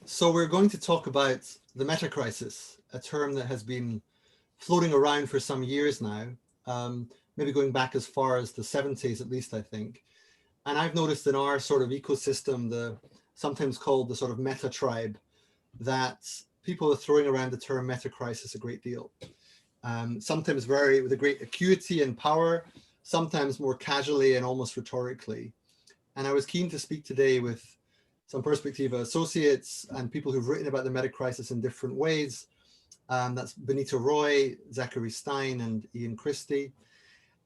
So we're going to talk about the metacrisis, a term that has been floating around for some years now, maybe going back as far as the 70s at least, I think. And I've noticed in our sort of ecosystem, the sometimes called the sort of meta tribe, that people are throwing around the term metacrisis a great deal. Sometimes very with a great acuity and power, sometimes more casually and almost rhetorically. And I was keen to speak today with some Perspectiva associates and people who've written about the meta crisis in different ways. That's Bonnitta Roy, Zachary Stein, and Ian Christie.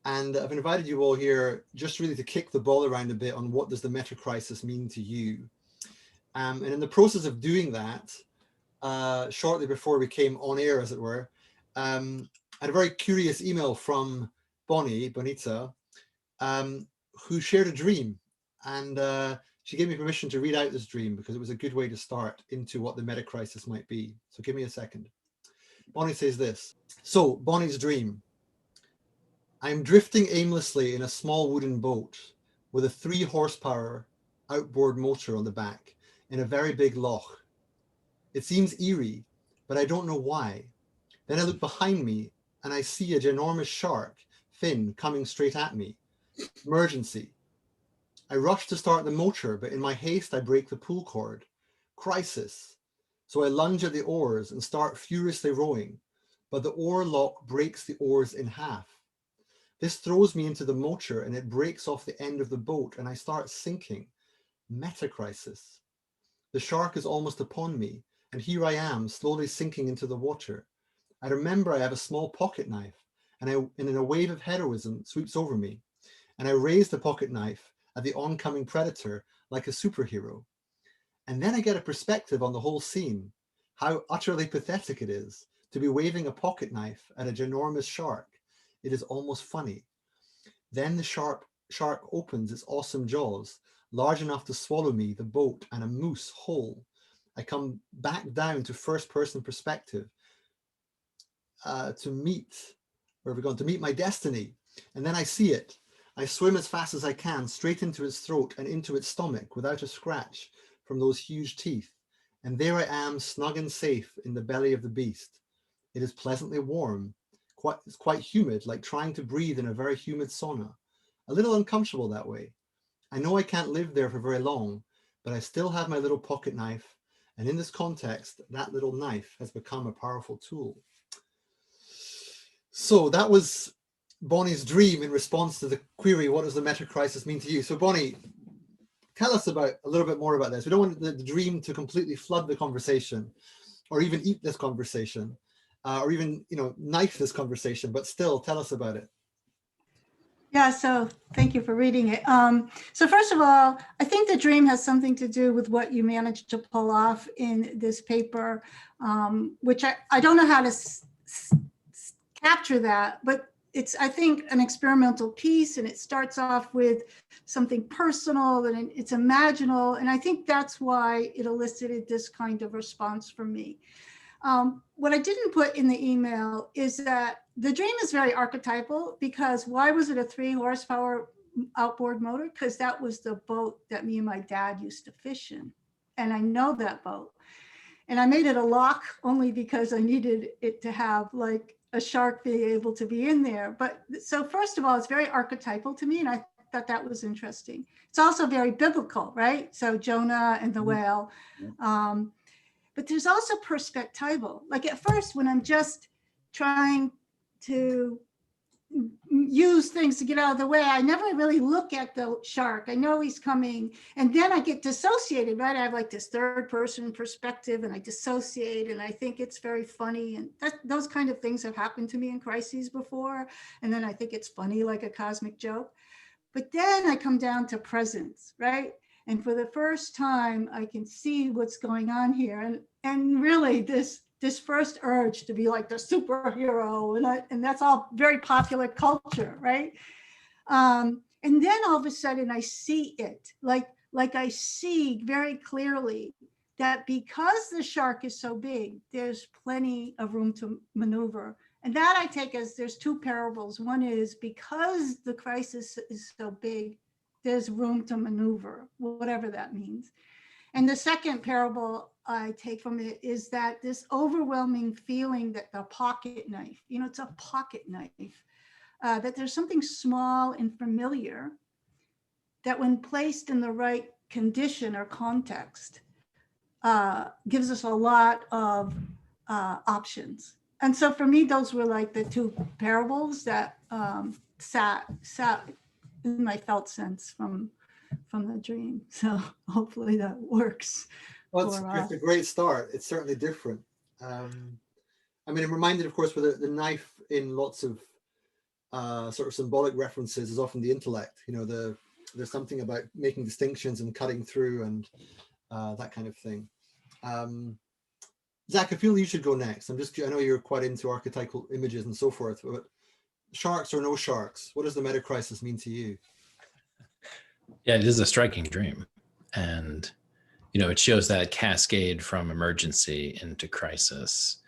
And I've invited you all here just really to kick the ball around a bit on what does the meta crisis mean to you. And in the process of doing that, shortly before we came on air, as it were, I had a very curious email from Bonnitta, who shared a dream. And she gave me permission to read out this dream because it was a good way to start into what the meta crisis might be. So give me a second. Bonnie says this. So, Bonnie's dream. I am drifting aimlessly in a small wooden boat with a 3 horsepower outboard motor on the back in a very big loch. It seems eerie, but I don't know why. Then I look behind me and I see a ginormous shark fin coming straight at me. Emergency. I rush to start the motor, but in my haste I break the pull cord. Crisis. So I lunge at the oars and start furiously rowing, but the oar lock breaks the oars in half. This throws me into the motor and it breaks off the end of the boat and I start sinking. Metacrisis. The shark is almost upon me, and here I am, slowly sinking into the water. I remember I have a small pocket knife, and in a wave of heroism sweeps over me, and I raise the pocket knife at the oncoming predator like a superhero. And then I get a perspective on the whole scene, how utterly pathetic it is to be waving a pocket knife at a ginormous shark. It is almost funny. Then the shark opens its awesome jaws, large enough to swallow me, the boat, and a moose whole. I come back down to first-person perspective to meet, where have we gone? To meet my destiny. And then I see it. I swim as fast as I can, straight into its throat and into its stomach without a scratch from those huge teeth. And there I am, snug and safe in the belly of the beast. It is pleasantly warm. It's quite humid, like trying to breathe in a very humid sauna. A little uncomfortable that way. I know I can't live there for very long, but I still have my little pocket knife. And in this context, that little knife has become a powerful tool. So that was Bonnie's dream in response to the query, what does the meta crisis mean to you? So Bonnie, tell us a little bit more about this. We don't want the dream to completely flood the conversation or even eat this conversation or even, knife this conversation, but still tell us about it. Yeah, so thank you for reading it. So first of all, I think the dream has something to do with what you managed to pull off in this paper, which I don't know how to capture that, but it's, I think, an experimental piece, and it starts off with something personal and it's imaginal. And I think that's why it elicited this kind of response from me. What I didn't put in the email is that the dream is very archetypal, because why was it a 3 horsepower outboard motor? Because that was the boat that me and my dad used to fish in. And I know that boat. And I made it a lock only because I needed it to have like a shark being able to be in there. But so first of all, it's very archetypal to me. And I thought that was interesting. It's also very biblical, right? So Jonah and the whale. But there's also perspectival. Like at first, when I'm just trying to use things to get out of the way, I never really look at the shark. I know he's coming. And then I get dissociated, right? I have like this third person perspective and I dissociate and I think it's very funny. And those kind of things have happened to me in crises before. And then I think it's funny, like a cosmic joke. But then I come down to presence, right? And for the first time, I can see what's going on here. And really this first urge to be like the superhero, and that's all very popular culture, right? And then all of a sudden I see it, like I see very clearly that because the shark is so big, there's plenty of room to maneuver. And that I take as there's 2 parables. One is because the crisis is so big, there's room to maneuver, whatever that means. And the second parable I take from it is that this overwhelming feeling that the pocket knife, it's a pocket knife, that there's something small and familiar that when placed in the right condition or context, gives us a lot of options. And so for me, those were like the two parables that sat in my felt sense from the dream. So hopefully that works. Well, it's a great start. It's certainly different. I mean, I'm reminded, of course, with the knife in lots of sort of symbolic references is often the intellect. There's something about making distinctions and cutting through and that kind of thing. Zach, I feel you should go next. I know you're quite into archetypal images and so forth, but sharks or no sharks, what does the Metacrisis mean to you? Yeah, it is a striking dream. And, it shows that cascade from emergency into crisis,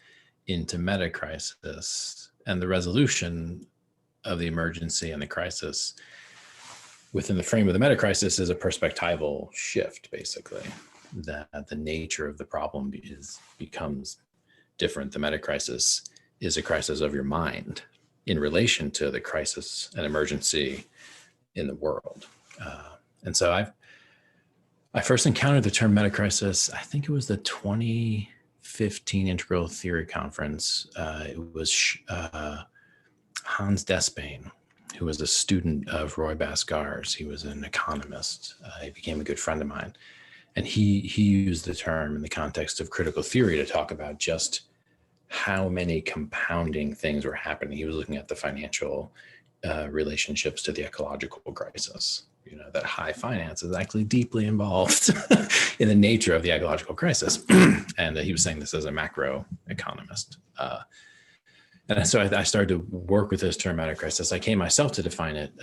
into metacrisis, and the resolution of the emergency and the crisis within the frame of the metacrisis is a perspectival shift, basically, that the nature of the problem becomes different. The metacrisis is a crisis of your mind in relation to the crisis and emergency in the world. And so I first encountered the term metacrisis, I think it was the 2015 Integral Theory Conference. It was Hans Despain, who was a student of Roy Bascar's. He was an economist. He became a good friend of mine. And he used the term in the context of critical theory to talk about just how many compounding things were happening. He was looking at the financial relationships to the ecological crisis. That high finance is actually deeply involved in the nature of the ecological crisis. And he was saying this as a macro economist. And so I started to work with this term metacrisis. I came myself to define it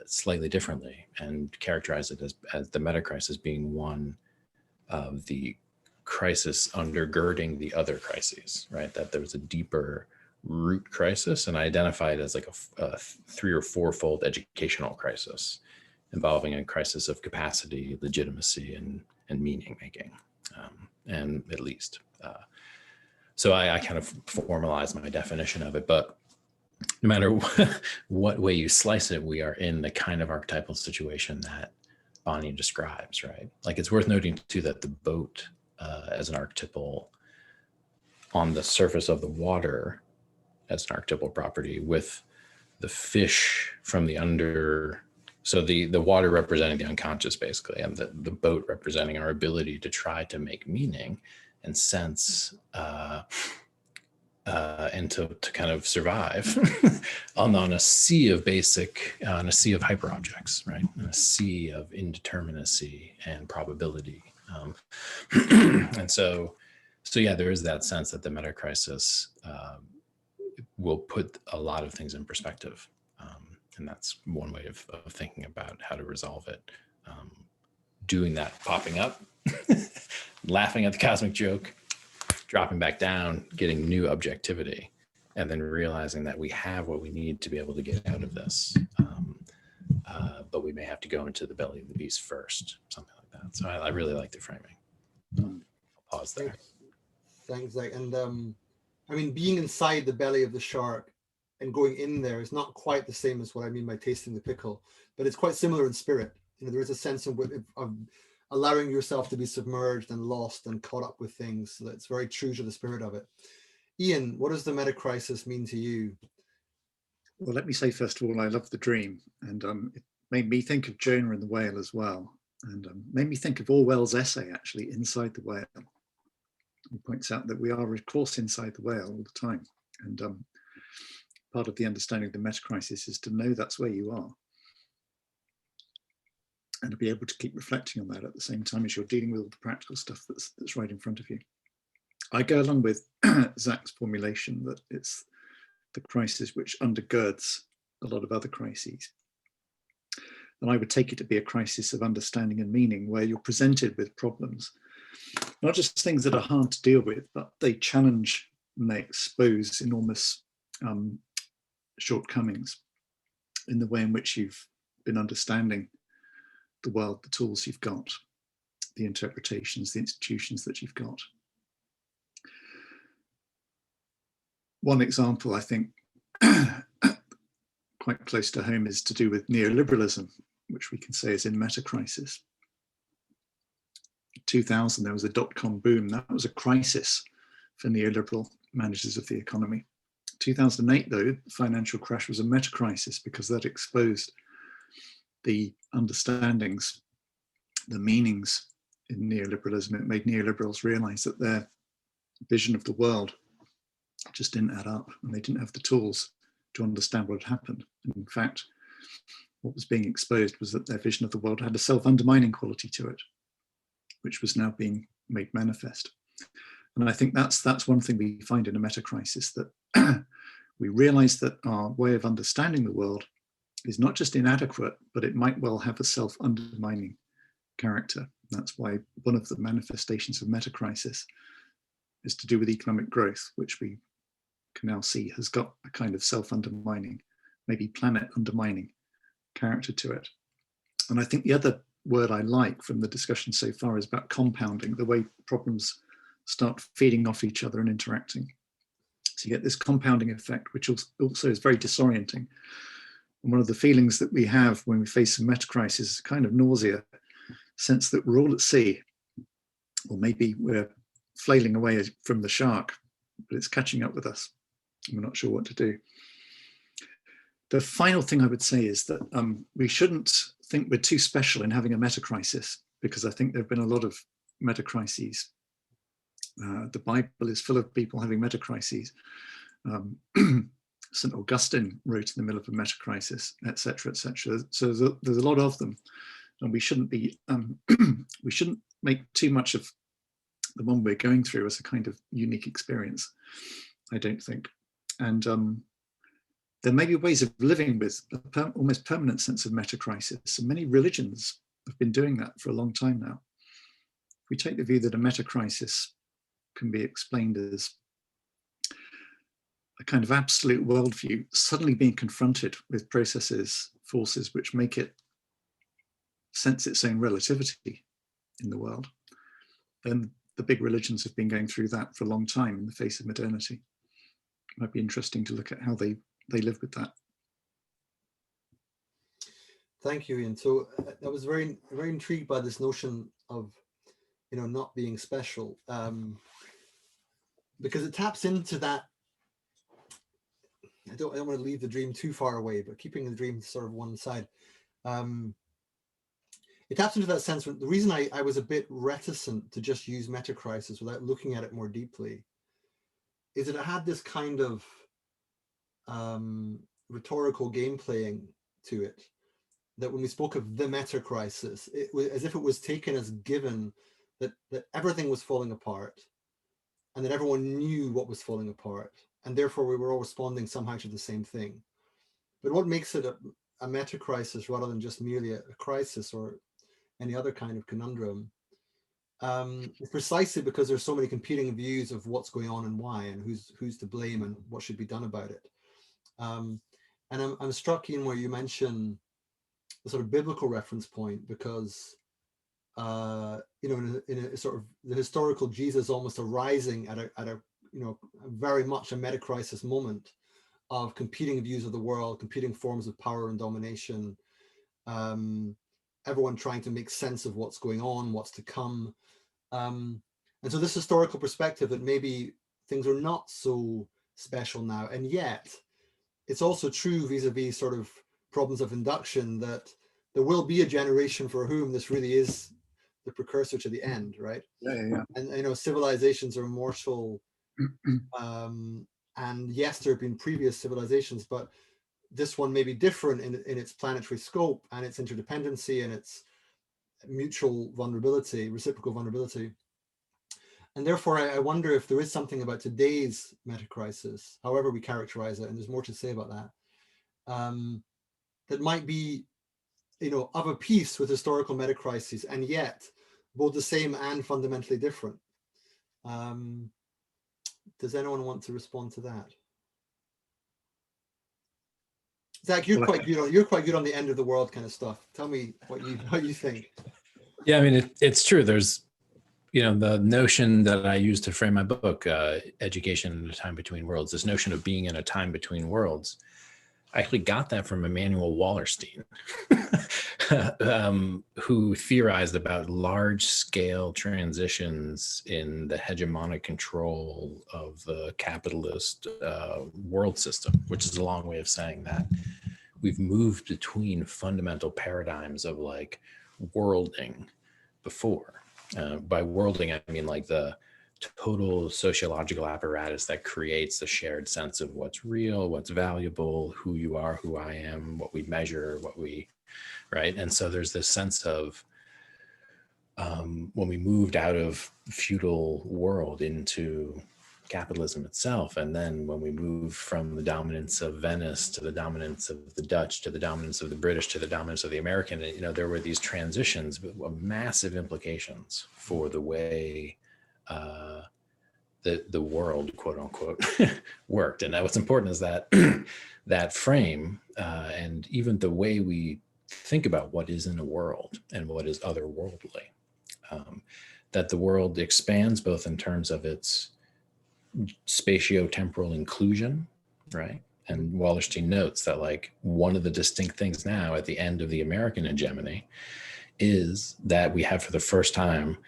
slightly differently and characterize it as the metacrisis being one of the crisis undergirding the other crises, right? That there was a deeper root crisis, and I identified as like a 3 or 4-fold educational crisis involving a crisis of capacity, legitimacy, and meaning making, and at least. So I kind of formalized my definition of it, but no matter what way you slice it, we are in the kind of archetypal situation that Bonnie describes, right? Like, it's worth noting too that the boat as an archetypal on the surface of the water as an archetypal property, with the fish from the under, so the water representing the unconscious basically, and the boat representing our ability to try to make meaning and sense and to kind of survive on a sea of on a sea of hyperobjects, right? In a sea of indeterminacy and probability. And so yeah, there is that sense that the metacrisis will put a lot of things in perspective. And that's one way of thinking about how to resolve it. Doing that, popping up, laughing at the cosmic joke, dropping back down, getting new objectivity, and then realizing that we have what we need to be able to get out of this. But we may have to go into the belly of the beast first, something like that. So I really like the framing. I'll pause there. Thanks, Zach. And I mean, being inside the belly of the shark and going in there is not quite the same as what I mean by tasting the pickle, but it's quite similar in spirit. There is a sense of allowing yourself to be submerged and lost and caught up with things. So that's very true to the spirit of it. Ian, what does the metacrisis mean to you? Well, let me say, first of all, I love the dream, and it made me think of Jonah and the whale as well, and made me think of Orwell's essay, actually, Inside the Whale. He points out that we are, of course, inside the whale all the time, and part of the understanding of the metacrisis is to know that's where you are, and to be able to keep reflecting on that at the same time as you're dealing with all the practical stuff that's right in front of you. I go along with Zach's formulation that it's the crisis which undergirds a lot of other crises. And I would take it to be a crisis of understanding and meaning, where you're presented with problems, not just things that are hard to deal with, but they challenge and they expose enormous shortcomings in the way in which you've been understanding the world, the tools you've got. the interpretations, the institutions that you've got. One example, I think, quite close to home is to do with neoliberalism, which we can say is in metacrisis. 2000, there was a dot-com boom. That was a crisis for neoliberal managers of the economy. 2008, though, the financial crash was a metacrisis because that exposed the understandings, the meanings in neoliberalism. It made neoliberals realize that their vision of the world just didn't add up, and they didn't have the tools to understand what had happened. And in fact, what was being exposed was that their vision of the world had a self-undermining quality to it, which was now being made manifest. And I think that's one thing we find in a metacrisis, that we realize that our way of understanding the world is not just inadequate, but it might well have a self-undermining character. That's why one of the manifestations of metacrisis is to do with economic growth, which we can now see has got a kind of self-undermining, maybe planet-undermining character to it. And I think the other word I like from the discussion so far is about compounding, the way problems start feeding off each other and interacting. So you get this compounding effect, which also is very disorienting. And one of the feelings that we have when we face a metacrisis is kind of nausea, sense that we're all at sea, or maybe we're flailing away from the shark, but it's catching up with us, and we're not sure what to do. The final thing I would say is that we shouldn't think we're too special in having a metacrisis, because I think there have been a lot of metacrises. The Bible is full of people having metacrises. St. Augustine wrote in the middle of a metacrisis, etc., etc. So there's a lot of them, and we shouldn't be we shouldn't make too much of the one we're going through as a kind of unique experience, I don't think. And there may be ways of living with an almost permanent sense of metacrisis, and many religions have been doing that for a long time now. If we take the view that a metacrisis can be explained as a kind of absolute worldview suddenly being confronted with processes, forces which make it sense its own relativity in the world, then the big religions have been going through that for a long time in the face of modernity. It might be interesting to look at how they live with that. Thank you, Ian. So I was very intrigued by this notion of, not being special, because it taps into that. I don't want to leave the dream too far away, but keeping the dream sort of one side. It taps into that sense. The reason I was a bit reticent to just use metacrisis without looking at it more deeply is that it had this kind of rhetorical game playing to it, that when we spoke of the metacrisis, it was as if it was taken as given that everything was falling apart and that everyone knew what was falling apart, and therefore we were all responding somehow to the same thing. But what makes it a metacrisis rather than just merely a crisis or any other kind of conundrum is precisely because there's so many competing views of what's going on and why, and who's to blame and what should be done about it. And I'm struck in where you mention the sort of biblical reference point, because in a sort of the historical Jesus almost arising at a very much a metacrisis moment of competing views of the world, competing forms of power and domination, everyone trying to make sense of what's going on, what's to come. And so this historical perspective that maybe things are not so special now, and yet it's also true vis-a-vis sort of problems of induction that there will be a generation for whom this really is the precursor to the end, right? Yeah. And civilizations are immortal, and yes, there have been previous civilizations, but this one may be different in its planetary scope and its interdependency and its mutual vulnerability, reciprocal vulnerability. And therefore, I wonder if there is something about today's metacrisis, however we characterize it, and there's more to say about that, that might be, of a piece with historical metacrises, and yet both the same and fundamentally different. Does anyone want to respond to that? Zach, you're quite good on the end of the world kind of stuff. Tell me what you think. Yeah, I mean, it's true. There's, the notion that I use to frame my book, Education in a Time Between Worlds, this notion of being in a time between worlds. I actually got that from Emanuel Wallerstein, who theorized about large-scale transitions in the hegemonic control of the capitalist world system, which is a long way of saying that we've moved between fundamental paradigms of like worlding before. By worlding, I mean like the total sociological apparatus that creates the shared sense of what's real, what's valuable, who you are, who I am, what we measure, right? And so there's this sense of when we moved out of feudal world into capitalism itself, and then when we moved from the dominance of Venice to the dominance of the Dutch to the dominance of the British to the dominance of the American, there were these transitions with massive implications for the way the world, quote unquote, worked. And what's important is that that frame and even the way we think about what is in a world and what is otherworldly, that the world expands both in terms of its spatio-temporal inclusion, right? And Wallerstein notes that like one of the distinct things now at the end of the American hegemony is that we have for the first time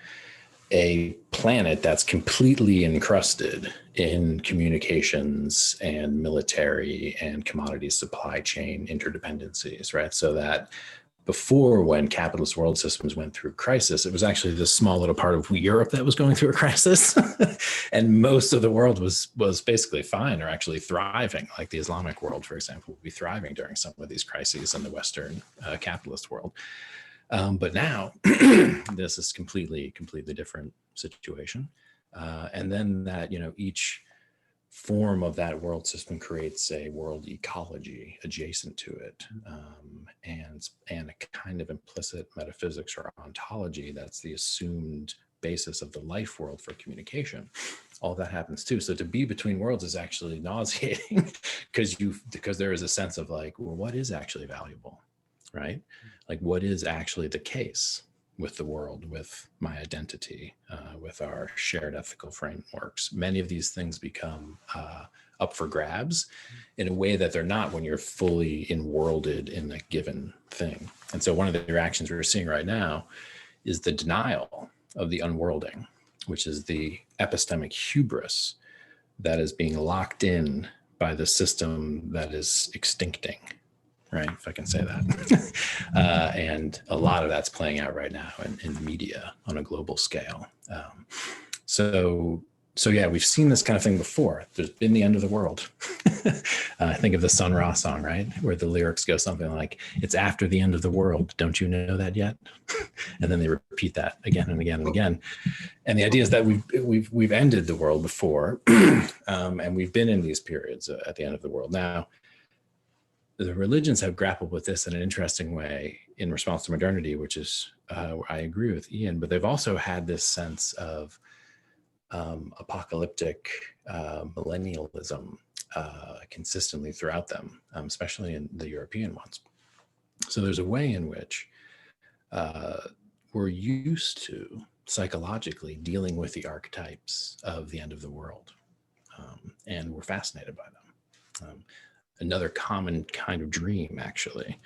a planet that's completely encrusted in communications and military and commodity supply chain interdependencies, right? So that before, when capitalist world systems went through crisis, it was actually this small little part of Europe that was going through a crisis. And most of the world was basically fine or actually thriving. Like the Islamic world, for example, would be thriving during some of these crises in the Western capitalist world. But now this is completely different situation. And then that, each form of that world system creates a world ecology adjacent to it, and a kind of implicit metaphysics or ontology that's the assumed basis of the life world for communication. All that happens too. So to be between worlds is actually nauseating because there is a sense of like, well, what is actually valuable, right? Like what is actually the case with the world, with my identity, with our shared ethical frameworks. Many of these things become up for grabs in a way that they're not when you're fully enworlded in a given thing. And so one of the reactions we're seeing right now is the denial of the unworlding, which is the epistemic hubris that is being locked in by the system that is extincting. Right, if I can say that. And a lot of that's playing out right now in the media on a global scale. So yeah, we've seen this kind of thing before. There's been the end of the world. Think of the Sun Ra song, right? Where the lyrics go something like, "It's after the end of the world. Don't you know that yet?" And then they repeat that again and again and again. And the idea is that we've ended the world before, and we've been in these periods at the end of the world. Now, the religions have grappled with this in an interesting way in response to modernity, which is, I agree with Ian, but they've also had this sense of apocalyptic millennialism consistently throughout them, especially in the European ones. So there's a way in which we're used to psychologically dealing with the archetypes of the end of the world, and we're fascinated by them. Another common kind of dream, actually,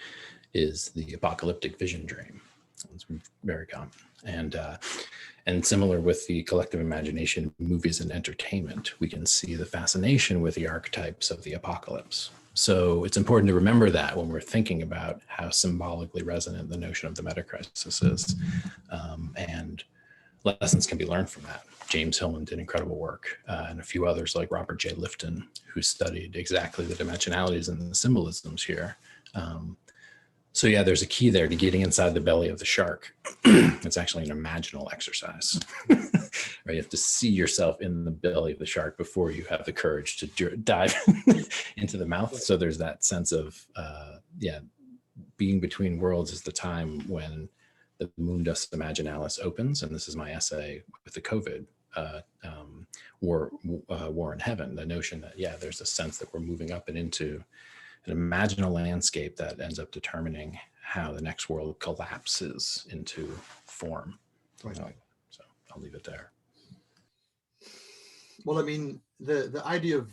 is the apocalyptic vision dream. It's very common. And similar with the collective imagination, movies and entertainment, we can see the fascination with the archetypes of the apocalypse. So it's important to remember that when we're thinking about how symbolically resonant the notion of the metacrisis is. And lessons can be learned from that. James Hillman did incredible work, and a few others like Robert J. Lifton, who studied exactly the dimensionalities and the symbolisms here. So yeah, there's a key there to getting inside the belly of the shark. It's actually an imaginal exercise. Right? You have to see yourself in the belly of the shark before you have the courage to dive into the mouth. So there's that sense of, being between worlds is the time when the Mundus Imaginalis opens, and this is my essay with the COVID war in heaven, the notion that, there's a sense that we're moving up and into an imaginal landscape that ends up determining how the next world collapses into form. Right. So I'll leave it there. Well, I mean, the idea of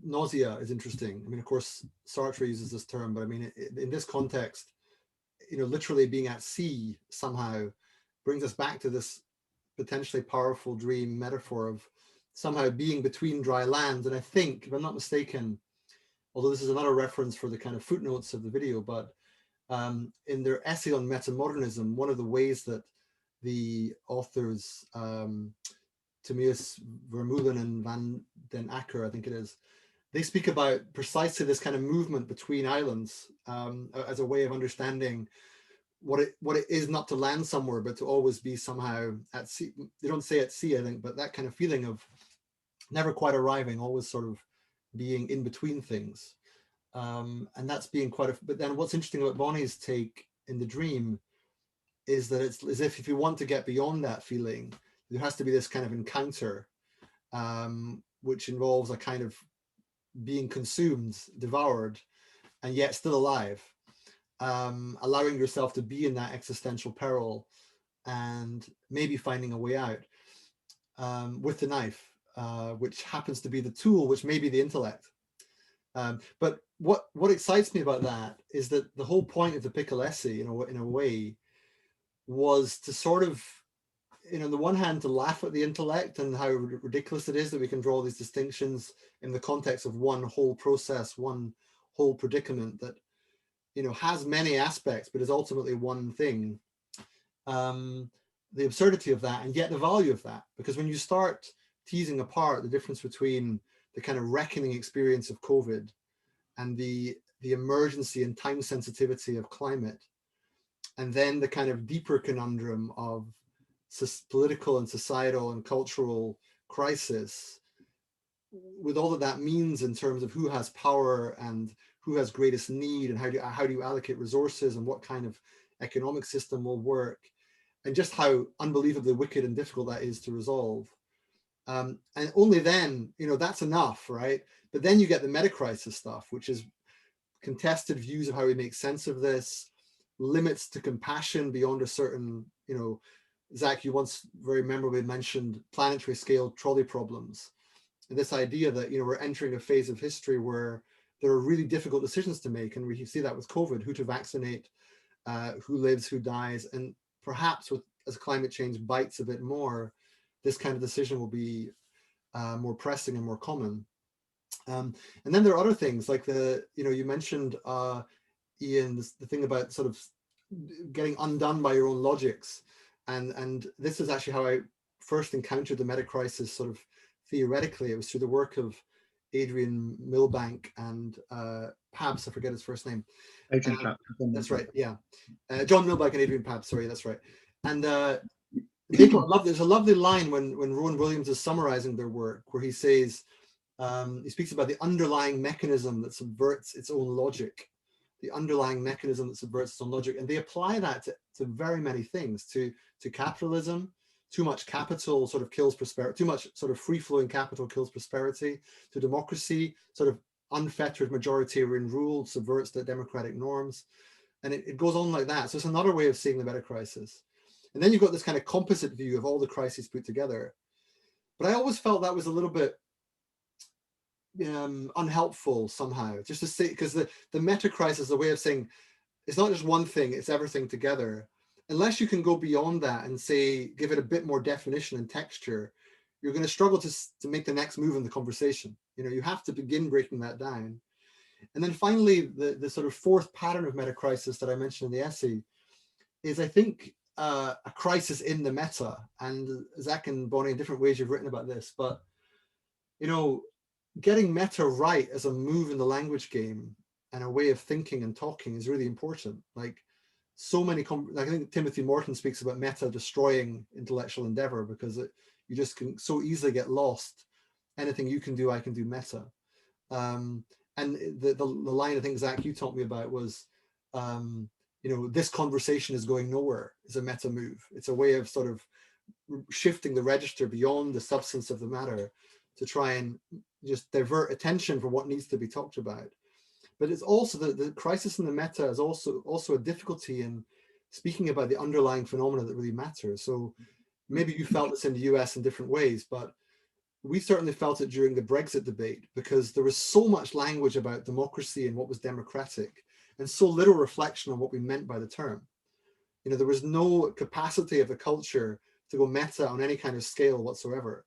nausea is interesting. I mean, of course, Sartre uses this term, but I mean, in this context, literally being at sea somehow brings us back to this potentially powerful dream metaphor of somehow being between dry lands. And I think, if I'm not mistaken, although this is another reference for the kind of footnotes of the video, but in their essay on metamodernism, one of the ways that the authors, Timaeus Vermeulen and Van den Acker, I think it is, they speak about precisely this kind of movement between islands as a way of understanding what it is not to land somewhere, but to always be somehow at sea. They don't say at sea, I think, but that kind of feeling of never quite arriving, always sort of being in between things. And that's being quite but then what's interesting about Bonnie's take in the dream is that it's as if you want to get beyond that feeling, there has to be this kind of encounter, which involves a kind of being consumed, devoured, and yet still alive, allowing yourself to be in that existential peril and maybe finding a way out with the knife, which happens to be the tool, which may be the intellect. But what excites me about that is that the whole point of the Pickle essay, in a way, was to sort of, on the one hand, to laugh at the intellect and how ridiculous it is that we can draw these distinctions in the context of one whole process, one whole predicament that, has many aspects, but is ultimately one thing. The absurdity of that, and yet the value of that, because when you start teasing apart the difference between the kind of reckoning experience of COVID and the emergency and time sensitivity of climate, and then the kind of deeper conundrum of political and societal and cultural crisis, with all that means in terms of who has power and who has greatest need, and how do you allocate resources, and what kind of economic system will work, and just how unbelievably wicked and difficult that is to resolve. And only then, that's enough, right? But then you get the Metacrisis stuff, which is contested views of how we make sense of this, limits to compassion beyond a certain, Zach, you once very memorably mentioned planetary scale trolley problems. And this idea that, we're entering a phase of history where there are really difficult decisions to make. And we see that with COVID, who to vaccinate, who lives, who dies. And perhaps as climate change bites a bit more, this kind of decision will be more pressing and more common. And then there are other things like you mentioned, Ian, the thing about sort of getting undone by your own logics. And this is actually how I first encountered the Metacrisis sort of theoretically. It was through the work of Adrian Milbank and Pabst, I forget his first name. Adrian Pabst. That's right, yeah. John Milbank and Adrian Pabst, sorry, that's right. And there's a lovely line when Rowan Williams is summarizing their work, where he says, he speaks about the underlying mechanism that subverts its own logic, and they apply that to very many things, to capitalism. Too much capital sort of kills prosperity, too much sort of free-flowing capital kills prosperity. To democracy, sort of unfettered majoritarian rule subverts the democratic norms. And it goes on like that. So it's another way of seeing the Metacrisis. And then you've got this kind of composite view of all the crises put together. But I always felt that was a little bit unhelpful somehow, just to say, because the Metacrisis is a way of saying it's not just one thing, it's everything together. Unless you can go beyond that and say, give it a bit more definition and texture, you're going to struggle to make the next move in the conversation. You have to begin breaking that down. And then finally, the sort of fourth pattern of Metacrisis that I mentioned in the essay is, I think, a crisis in the meta. And Zach and Bonnie, in different ways you've written about this, but, getting meta right as a move in the language game and a way of thinking and talking is really important. Like, so many, I think Timothy Morton speaks about meta destroying intellectual endeavor, because you just can so easily get lost. Anything you can do, I can do meta. And the line I think, Zach, you taught me about was, this conversation is going nowhere is a meta move. It's a way of sort of shifting the register beyond the substance of the matter to try and just divert attention from what needs to be talked about. But it's also the crisis in the meta is also a difficulty in speaking about the underlying phenomena that really matter. So maybe you felt this in the US in different ways, but we certainly felt it during the Brexit debate, because there was so much language about democracy and what was democratic, and so little reflection on what we meant by the term. You know, there was no capacity of the culture to go meta on any kind of scale whatsoever.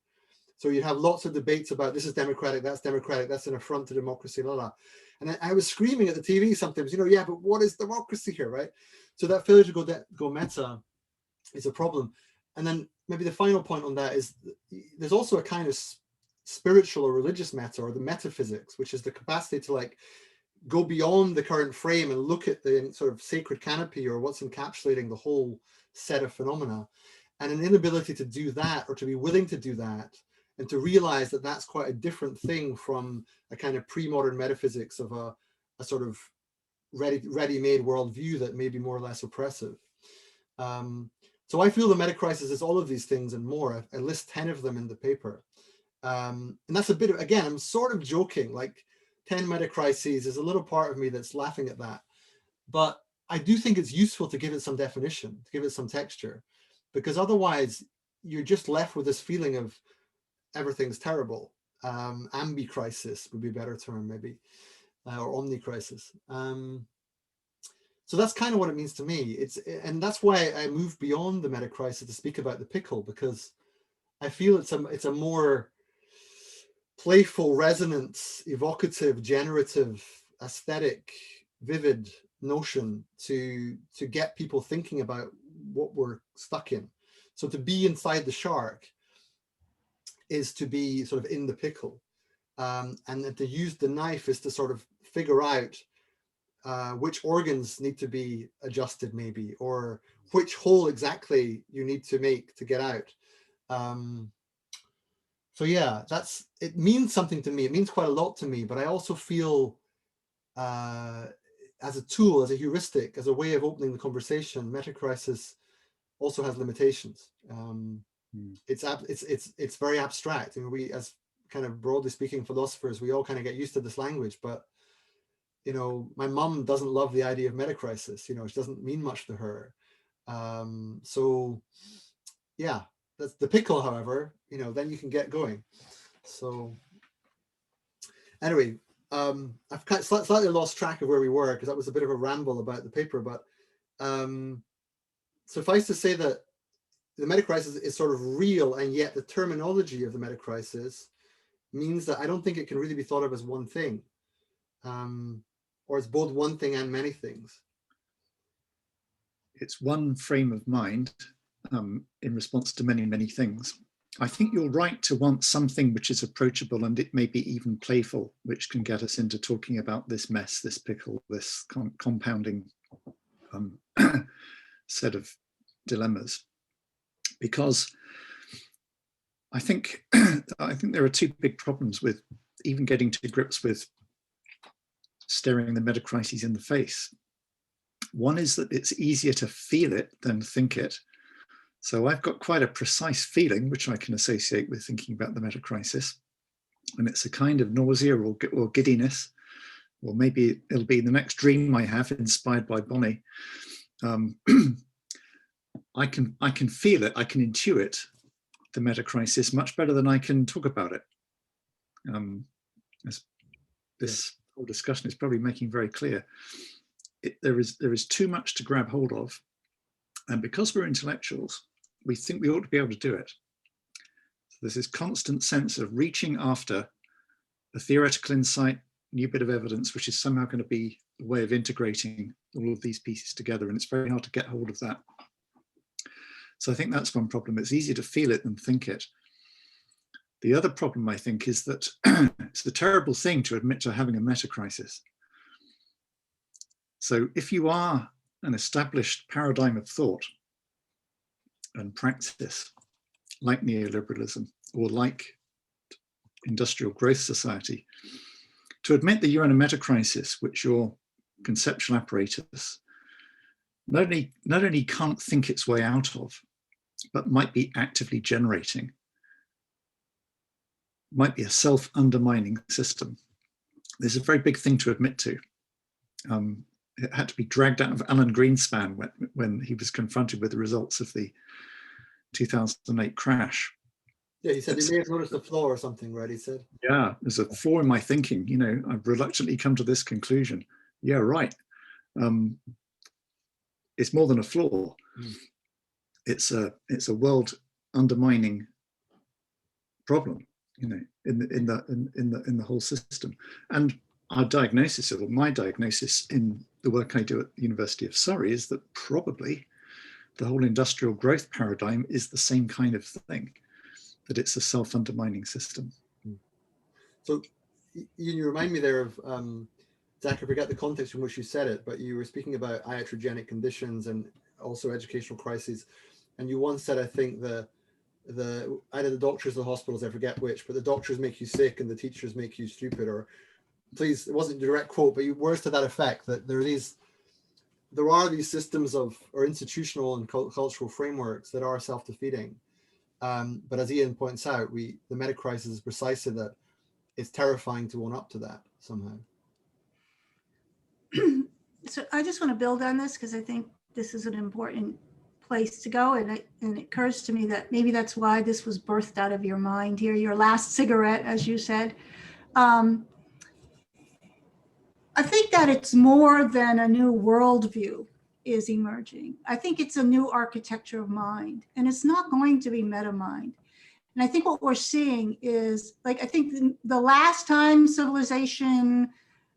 So you'd have lots of debates about this is democratic, that's an affront to democracy, la la. And I was screaming at the TV sometimes, you know, yeah, but what is democracy here, right? So that failure to go meta is a problem. And then maybe the final point on that is there's also a kind of spiritual or religious meta, or the metaphysics, which is the capacity to like go beyond the current frame and look at the sort of sacred canopy, or what's encapsulating the whole set of phenomena. And an inability to do that, or to be willing to do that, and to realize that that's quite a different thing from a kind of pre-modern metaphysics of a sort of ready-made worldview that may be more or less oppressive. So I feel the metacrisis is all of these things and more. I list 10 of them in the paper. And that's a bit of, again, I'm sort of joking, like 10 metacrises is a little part of me that's laughing at that. But I do think it's useful to give it some definition, to give it some texture, because otherwise you're just left with this feeling of everything's terrible. Ambi-crisis would be a better term, maybe, or omni-crisis. So that's kind of what it means to me. And that's why I moved beyond the metacrisis to speak about the pickle, because I feel it's a more playful, resonance, evocative, generative, aesthetic, vivid notion to get people thinking about what we're stuck in. So to be inside the shark is to be sort of in the pickle, and to use the knife is to sort of figure out which organs need to be adjusted, maybe, or which hole exactly you need to make to get out. So yeah, it means something to me. It means quite a lot to me, but I also feel as a tool, as a heuristic, as a way of opening the conversation, metacrisis also has limitations. It's very abstract. I mean, we, as kind of broadly speaking philosophers, we all kind of get used to this language, but you know, my mum doesn't love the idea of metacrisis. You know, it doesn't mean much to her. So yeah, that's the pickle, however, you know, then you can get going. So anyway, I've kind of slightly lost track of where we were, because that was a bit of a ramble about the paper, but suffice to say that the metacrisis is sort of real, and yet the terminology of the metacrisis means that I don't think it can really be thought of as one thing, or it's both one thing and many things. It's one frame of mind in response to many, many things. I think you're right to want something which is approachable, and it may be even playful, which can get us into talking about this mess, this pickle, this compounding set of dilemmas. Because I think there are two big problems with even getting to grips with staring the metacrises in the face. One is that it's easier to feel it than think it. So I've got quite a precise feeling, which I can associate with thinking about the metacrisis. And it's a kind of nausea or giddiness, or maybe it'll be the next dream I have inspired by Bonnie. I can feel it, I can intuit the metacrisis much better than I can talk about it. As this whole discussion is probably making very clear, there is too much to grab hold of, and because we're intellectuals, we think we ought to be able to do it. So there's this constant sense of reaching after a theoretical insight, new bit of evidence, which is somehow going to be a way of integrating all of these pieces together, and it's very hard to get hold of that. So I think that's one problem. It's easier to feel it than think it. The other problem, I think, is that it's a terrible thing to admit to having a metacrisis. So if you are an established paradigm of thought and practice, like neoliberalism or like industrial growth society, to admit that you're in a metacrisis, which your conceptual apparatus not only can't think its way out of, but might be actively generating, might be a self-undermining system. There's a very big thing to admit to. It had to be dragged out of Alan Greenspan when he was confronted with the results of the 2008 crash. Yeah, he said he may have noticed a flaw or something, right? He said. Yeah, there's a flaw in my thinking. You know, I've reluctantly come to this conclusion. Yeah, right. It's more than a flaw. It's a world undermining problem. You know, in the whole system. And our diagnosis, or my diagnosis in the work I do at the University of Surrey, is that probably the whole industrial growth paradigm is the same kind of thing, that it's a self-undermining system. So you remind me there of, Zach, I forget the context in which you said it, but you were speaking about iatrogenic conditions and also educational crises. And you once said, I think, either the doctors or the hospitals, I forget which, but the doctors make you sick and the teachers make you stupid, or please, it wasn't a direct quote, but words to that effect, that there are these systems of, or institutional and cultural frameworks that are self-defeating. But as Ian points out, the metacrisis is precisely that. It's terrifying to own up to that somehow. So I just want to build on this because I think this is an important place to go. And it occurs to me that maybe that's why this was birthed out of your mind here, your last cigarette, as you said. I think that it's more than a new worldview is emerging. I think it's a new architecture of mind, and it's not going to be meta mind. And I think what we're seeing is, like, I think the last time civilization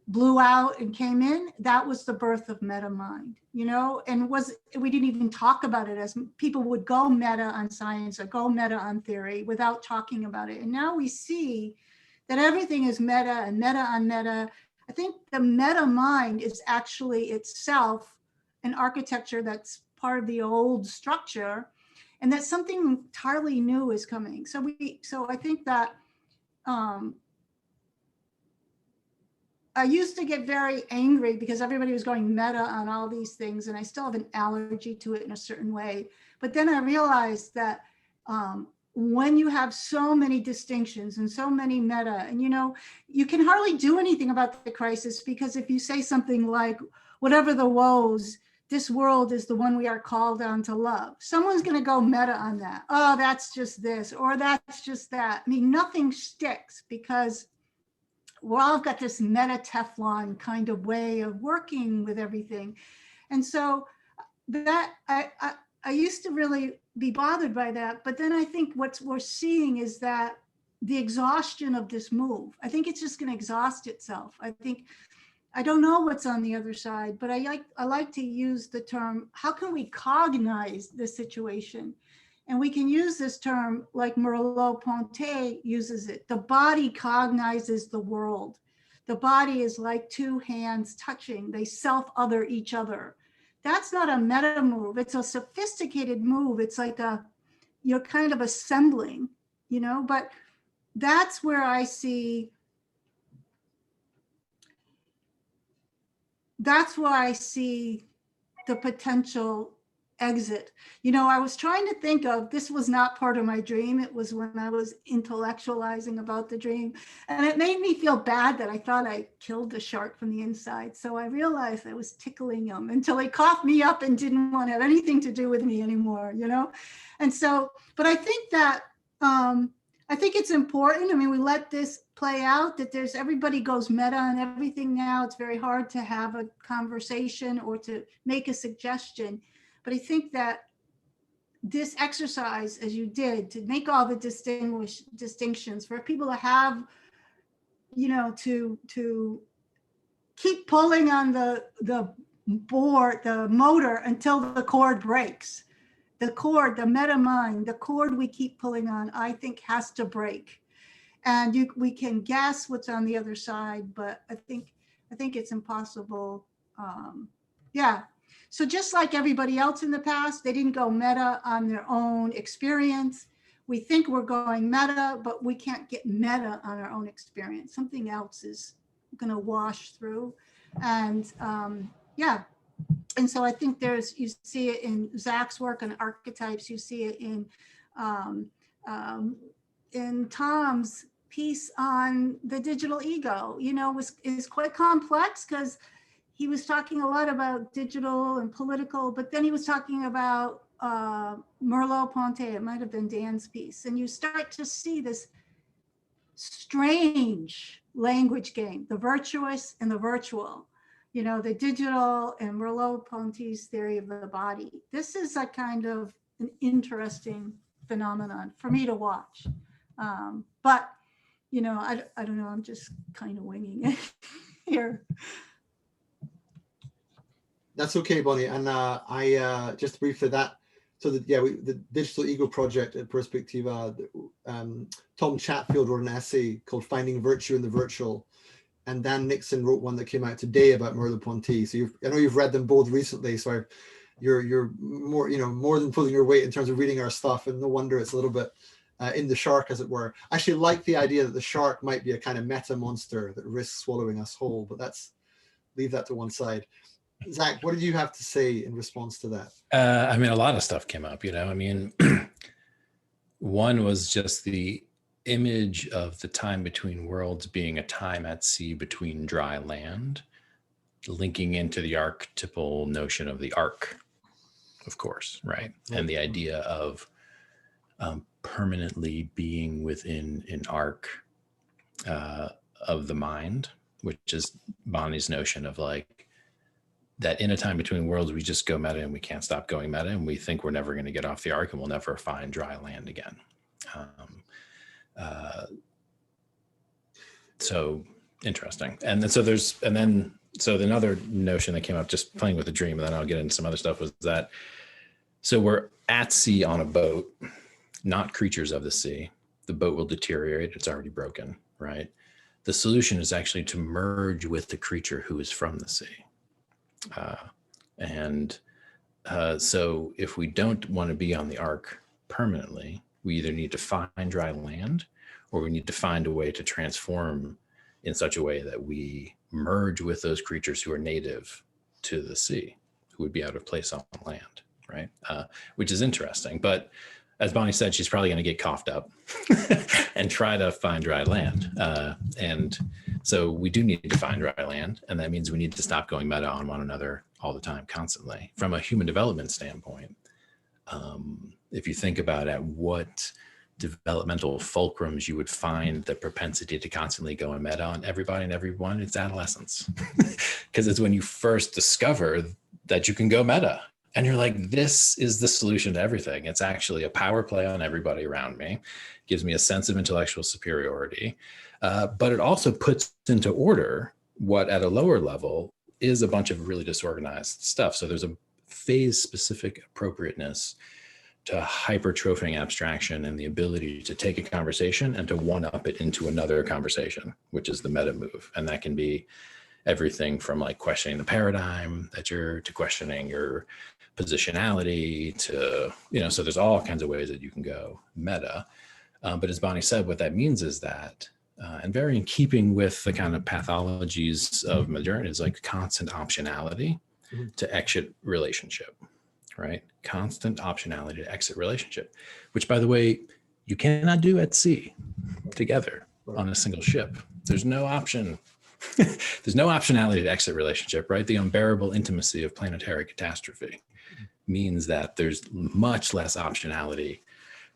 blew out and came in, that was the birth of meta mind, you know, and we didn't even talk about it, as people would go meta on science or go meta on theory without talking about it. And now we see that everything is meta and meta on meta. I think the meta mind is actually itself an architecture that's part of the old structure, and that something entirely new is coming. So I think that I used to get very angry because everybody was going meta on all these things, and I still have an allergy to it in a certain way. But then I realized that when you have so many distinctions and so many meta, and you can hardly do anything about the crisis, because if you say something like, whatever the woes, this world is the one we are called on to love, someone's going to go meta on that. Oh, that's just this, or that's just that. I mean, nothing sticks, because we're all got this meta Teflon kind of way of working with everything. And so that I used to really be bothered by that. But then I think what we're seeing is that the exhaustion of this move, I think it's just going to exhaust itself. I don't know what's on the other side, but I like to use the term, how can we cognize the situation? And we can use this term like Merleau-Ponty uses it. The body cognizes the world. The body is like two hands touching. They self-other each other. That's not a meta move. It's a sophisticated move. It's like you're kind of assembling, but that's where I see, the potential exit. I was trying to think of, this was not part of my dream. It was when I was intellectualizing about the dream. And it made me feel bad that I thought I killed the shark from the inside. So I realized I was tickling him until he coughed me up and didn't want to have anything to do with me anymore, And so, but I think that, I think it's important. I mean, we let this play out, that everybody goes meta on everything now. It's very hard to have a conversation or to make a suggestion. But I think that this exercise, as you did, to make all the distinctions, for people to have, to keep pulling on the board, the motor, until the cord breaks. The cord, the meta mind, the cord we keep pulling on, I think has to break. And we can guess what's on the other side, but I think it's impossible. Yeah. So just like everybody else in the past, they didn't go meta on their own experience. We think we're going meta, but we can't get meta on our own experience. Something else is going to wash through. And yeah. And so I think you see it in Zach's work on archetypes. You see it in Tom's piece on the digital ego, is quite complex, because he was talking a lot about digital and political, but then he was talking about Merleau-Ponty. It might have been Dan's piece. And you start to see this strange language game, the virtuous and the virtual, you know, the digital and Merleau-Ponty's theory of the body. This is a kind of an interesting phenomenon for me to watch. But, you know, I don't know, I'm just kind of winging it here. That's okay, Bonnie. And I just briefly that, so that, yeah, the Digital Ego Project at Perspectiva, Tom Chatfield wrote an essay called Finding Virtue in the Virtual. And Dan Nixon wrote one that came out today about Merleau-Ponty. So I know you've read them both recently, so you're more, you know, more than pulling your weight in terms of reading our stuff, and no wonder it's a little bit in the shark, as it were. I actually like the idea that the shark might be a kind of meta monster that risks swallowing us whole, but leave that to one side. Zach, what did you have to say in response to that? I mean, a lot of stuff came up, you know, I mean, one was just the image of the time between worlds being a time at sea between dry land, linking into the archetypal notion of the ark, of course, right? And the idea of permanently being within an arc of the mind, which is Bonnie's notion of like, that in a time between worlds, we just go meta and we can't stop going meta, and we think we're never going to get off the ark and we'll never find dry land again. So interesting. And then, so another notion that came up just playing with the dream, and then I'll get into some other stuff, was that, so we're at sea on a boat, not creatures of the sea. The boat will deteriorate. It's already broken, right? The solution is actually to merge with the creature who is from the sea. So if we don't want to be on the ark permanently, we either need to find dry land, or we need to find a way to transform in such a way that we merge with those creatures who are native to the sea, who would be out of place on land, right? Which is interesting. But as Bonnie said, she's probably going to get coughed up and try to find dry land. And so we do need to find dry land. And that means we need to stop going meta on one another all the time, constantly. From a human development standpoint, if you think about at what developmental fulcrums you would find the propensity to constantly go in meta on everybody and everyone, it's adolescence. Because it's when you first discover that you can go meta. And you're like, this is the solution to everything. It's actually a power play on everybody around me. Gives me a sense of intellectual superiority. But it also puts into order what at a lower level is a bunch of really disorganized stuff. So there's a phase-specific appropriateness to hypertrophying abstraction and the ability to take a conversation and to one-up it into another conversation, which is the meta move. And that can be everything from like questioning the paradigm to questioning your positionality to, you know, so there's all kinds of ways that you can go meta. But as Bonnie said, what that means is that, and very in keeping with the kind of pathologies of modernity, is like constant optionality to exit relationship, right? Constant optionality to exit relationship, which, by the way, you cannot do at sea together on a single ship. There's no option. There's no optionality to exit relationship, right? The unbearable intimacy of planetary catastrophe means that there's much less optionality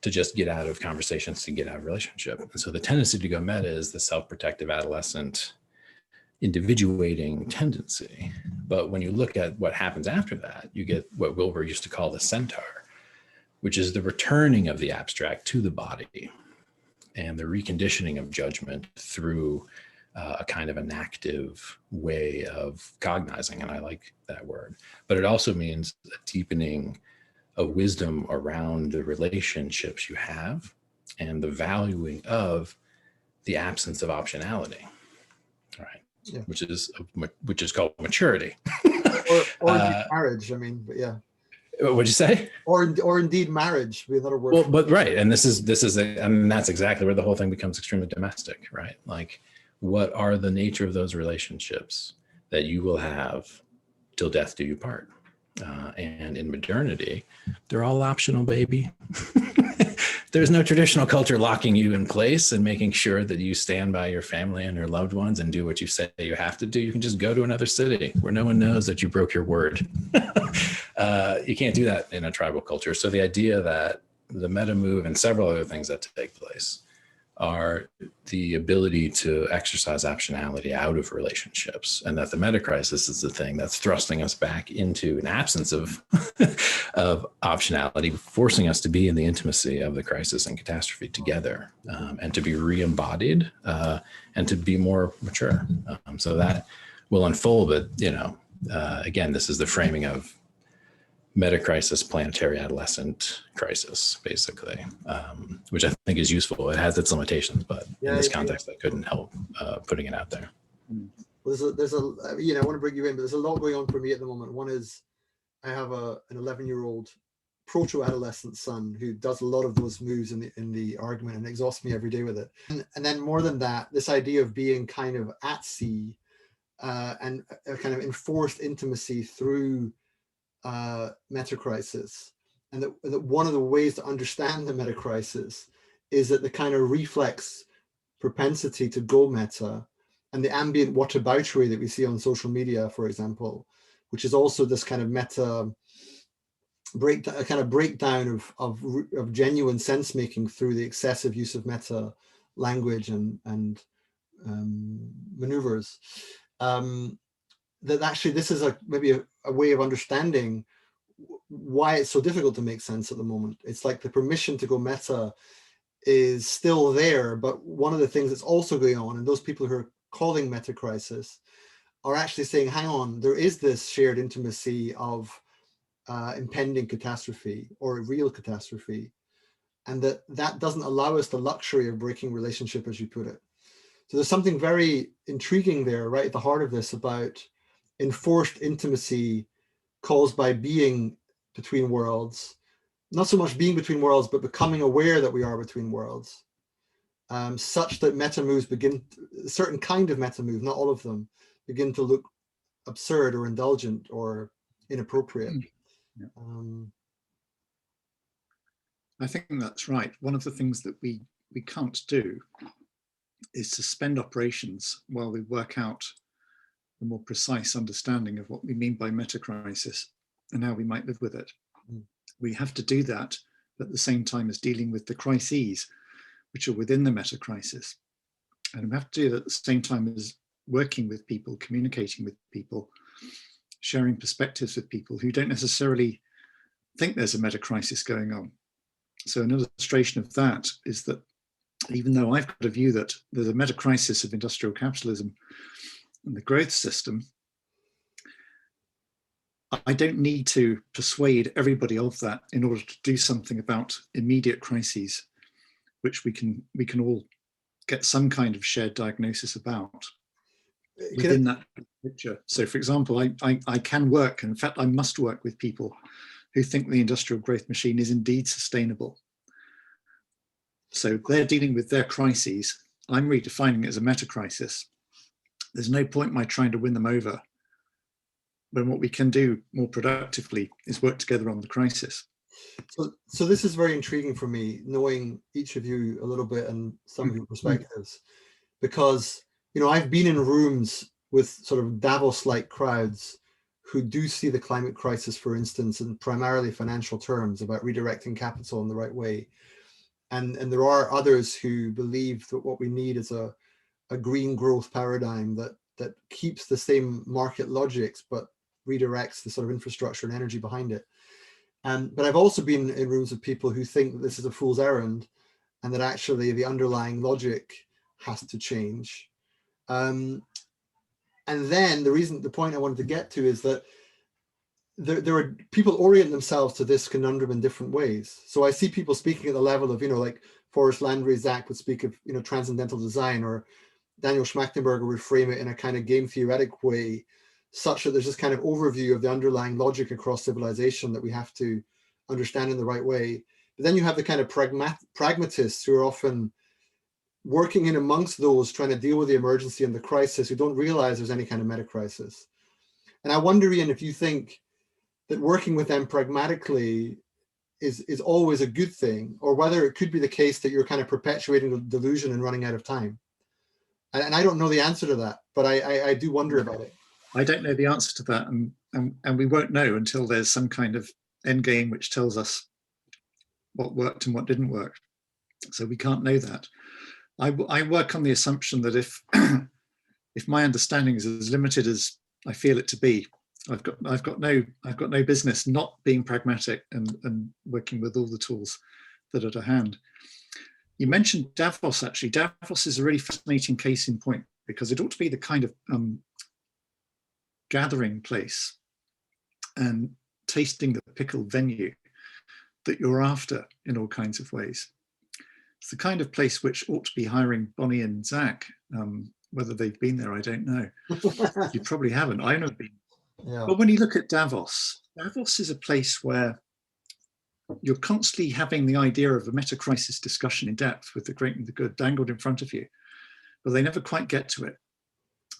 to just get out of conversations, to get out of relationship. And so the tendency to go meta is the self-protective adolescent individuating tendency. But when you look at what happens after that, you get what Wilbur used to call the centaur, which is the returning of the abstract to the body and the reconditioning of judgment through a kind of an active way of cognizing, and I like that word. But it also means a deepening of wisdom around the relationships you have and the valuing of the absence of optionality, right? Yeah. Which is called maturity. or indeed marriage. I mean, but yeah. What'd you say? Or indeed marriage, be another word. Well, but right, and this is that's exactly where the whole thing becomes extremely domestic, right? Like, what are the nature of those relationships that you will have till death do you part? And in modernity, they're all optional, baby. there's no traditional culture locking you in place and making sure that you stand by your family and your loved ones and do what you say you have to do. You can just go to another city where no one knows that you broke your word. You can't do that in a tribal culture. So the idea that the meta move and several other things that take place are the ability to exercise optionality out of relationships, and that the metacrisis is the thing that's thrusting us back into an absence of of optionality, forcing us to be in the intimacy of the crisis and catastrophe together, and to be re-embodied and to be more mature. So that will unfold, but again, this is the framing of metacrisis, planetary adolescent crisis, basically, which I think is useful. It has its limitations, but in this context, I couldn't help putting it out there. Well, there's a I want to bring you in, but there's a lot going on for me at the moment. One is I have an 11-year-old proto-adolescent son who does a lot of those moves in the argument and exhausts me every day with it. And then more than that, this idea of being kind of at sea and a kind of enforced intimacy through metacrisis, and that one of the ways to understand the metacrisis is that the kind of reflex propensity to go meta and the ambient whataboutery that we see on social media, for example, which is also this kind of meta breakdown of genuine sense making through the excessive use of meta language and maneuvers. That actually this is maybe a way of understanding why it's so difficult to make sense at the moment. It's like the permission to go meta is still there, but one of the things that's also going on, and those people who are calling metacrisis are actually saying, hang on, there is this shared intimacy of impending catastrophe or real catastrophe, and that doesn't allow us the luxury of breaking relationship, as you put it. So there's something very intriguing there, right at the heart of this, about enforced intimacy caused by being between worlds, not so much being between worlds, but becoming aware that we are between worlds, such that meta moves begin, a certain kind of meta move, not all of them, begin to look absurd or indulgent or inappropriate. Yeah. I think that's right. One of the things that we can't do is suspend operations while we work out a more precise understanding of what we mean by metacrisis and how we might live with it. We have to do that at the same time as dealing with the crises which are within the metacrisis. And we have to do that at the same time as working with people, communicating with people, sharing perspectives with people who don't necessarily think there's a metacrisis going on. So an illustration of that is that even though I've got a view that there's a metacrisis of industrial capitalism and the growth system, I don't need to persuade everybody of that in order to do something about immediate crises, which we can all get some kind of shared diagnosis about within that picture. So for example, I can work, and in fact I must work with people who think the industrial growth machine is indeed sustainable. So they're dealing with their crises. I'm redefining it as a meta-crisis. There's no point in my trying to win them over, when what we can do more productively is work together on the crisis. So this is very intriguing for me, knowing each of you a little bit and some of your perspectives, because I've been in rooms with sort of Davos-like crowds who do see the climate crisis, for instance, in primarily financial terms, about redirecting capital in the right way. And there are others who believe that what we need is a green growth paradigm that keeps the same market logics, but redirects the sort of infrastructure and energy behind it. But I've also been in rooms of people who think that this is a fool's errand and that actually the underlying logic has to change. And then the point I wanted to get to is that there are people orient themselves to this conundrum in different ways. So I see people speaking at the level of, like Forrest Landry, Zach would speak of, transcendental design, or Daniel Schmachtenberger would frame it in a kind of game theoretic way, such that there's this kind of overview of the underlying logic across civilization that we have to understand in the right way. But then you have the kind of pragmatists who are often working in amongst those trying to deal with the emergency and the crisis, who don't realize there's any kind of meta-crisis. And I wonder, Ian, if you think that working with them pragmatically is always a good thing, or whether it could be the case that you're kind of perpetuating the delusion and running out of time. And I don't know the answer to that, but I do wonder about it. I don't know the answer to that, and we won't know until there's some kind of end game which tells us what worked and what didn't work. So we can't know that. I work on the assumption that if if my understanding is as limited as I feel it to be, I've got no business not being pragmatic and working with all the tools that are at hand. You mentioned Davos. Actually, Davos is a really fascinating case in point, because it ought to be the kind of gathering place and tasting the pickle venue that you're after in all kinds of ways. It's the kind of place which ought to be hiring Bonnie and Zach. Whether they've been there, I don't know. You probably haven't. I've never been. Yeah. But when you look at Davos, Davos is a place where you're constantly having the idea of a metacrisis discussion in depth with the great and the good dangled in front of you, but they never quite get to it.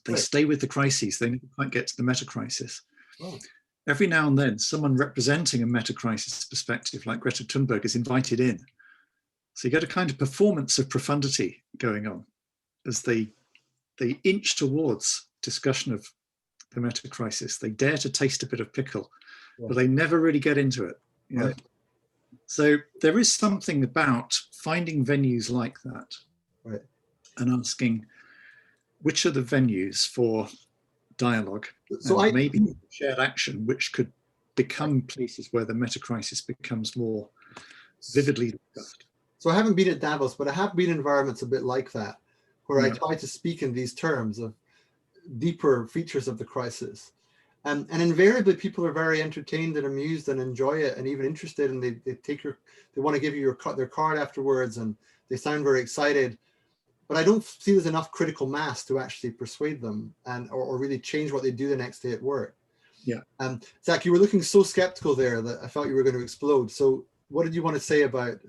They stay with the crises. They never quite get to the metacrisis. Oh. Every now and then, someone representing a metacrisis perspective, like Greta Thunberg, is invited in. So you get a kind of performance of profundity going on as they inch towards discussion of the metacrisis. They dare to taste a bit of pickle, but they never really get into it. You know? Right. So there is something about finding venues like that, Right. and asking which are the venues for dialogue, So and maybe shared action, which could become places where the metacrisis becomes more vividly discussed. So I haven't been at Davos, but I have been in environments a bit like that, where I try to speak in these terms of deeper features of the crisis. And invariably people are very entertained and amused and enjoy it and even interested, and they want to give you their card afterwards, and they sound very excited. But I don't see there's enough critical mass to actually persuade them or really change what they do the next day at work. Yeah. Zach, you were looking so skeptical there that I felt you were going to explode. So what did you want to say about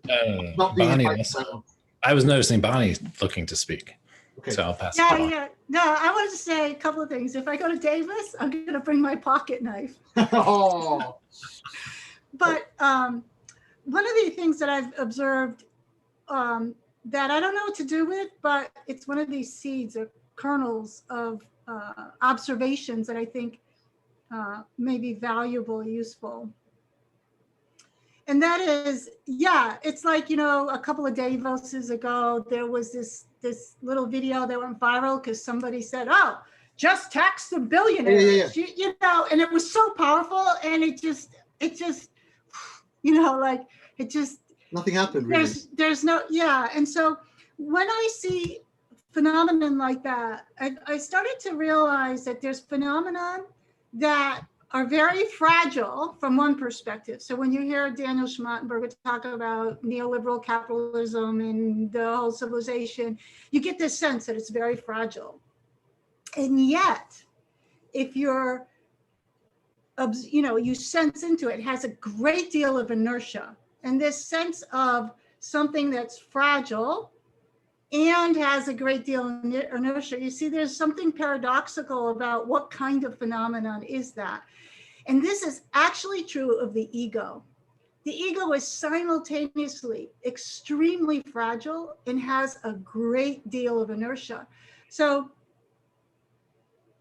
not being Bonnie invited also, down? I was noticing Bonnie looking to speak. Okay. So I'll pass it on. Yeah. No, I wanted to say a couple of things. If I go to Davis, I'm going to bring my pocket knife. Oh. But one of the things that I've observed that I don't know what to do with, but it's one of these seeds or kernels of observations that I think may be valuable, useful. And that is, it's like, a couple of Davoses ago, there was this little video that went viral because somebody said, oh, just tax the billionaires, and it was so powerful, and it just, Nothing happened, really. There's no, and so when I see phenomenon like that, I started to realize that there's phenomenon that are very fragile from one perspective. So when you hear Daniel Schmattenberger talk about neoliberal capitalism and the whole civilization, you get this sense that it's very fragile. And yet, if you're, you sense into it, it has a great deal of inertia. And this sense of something that's fragile and has a great deal of inertia, you see there's something paradoxical about what kind of phenomenon is that. And this is actually true of the ego. The ego is simultaneously extremely fragile and has a great deal of inertia. So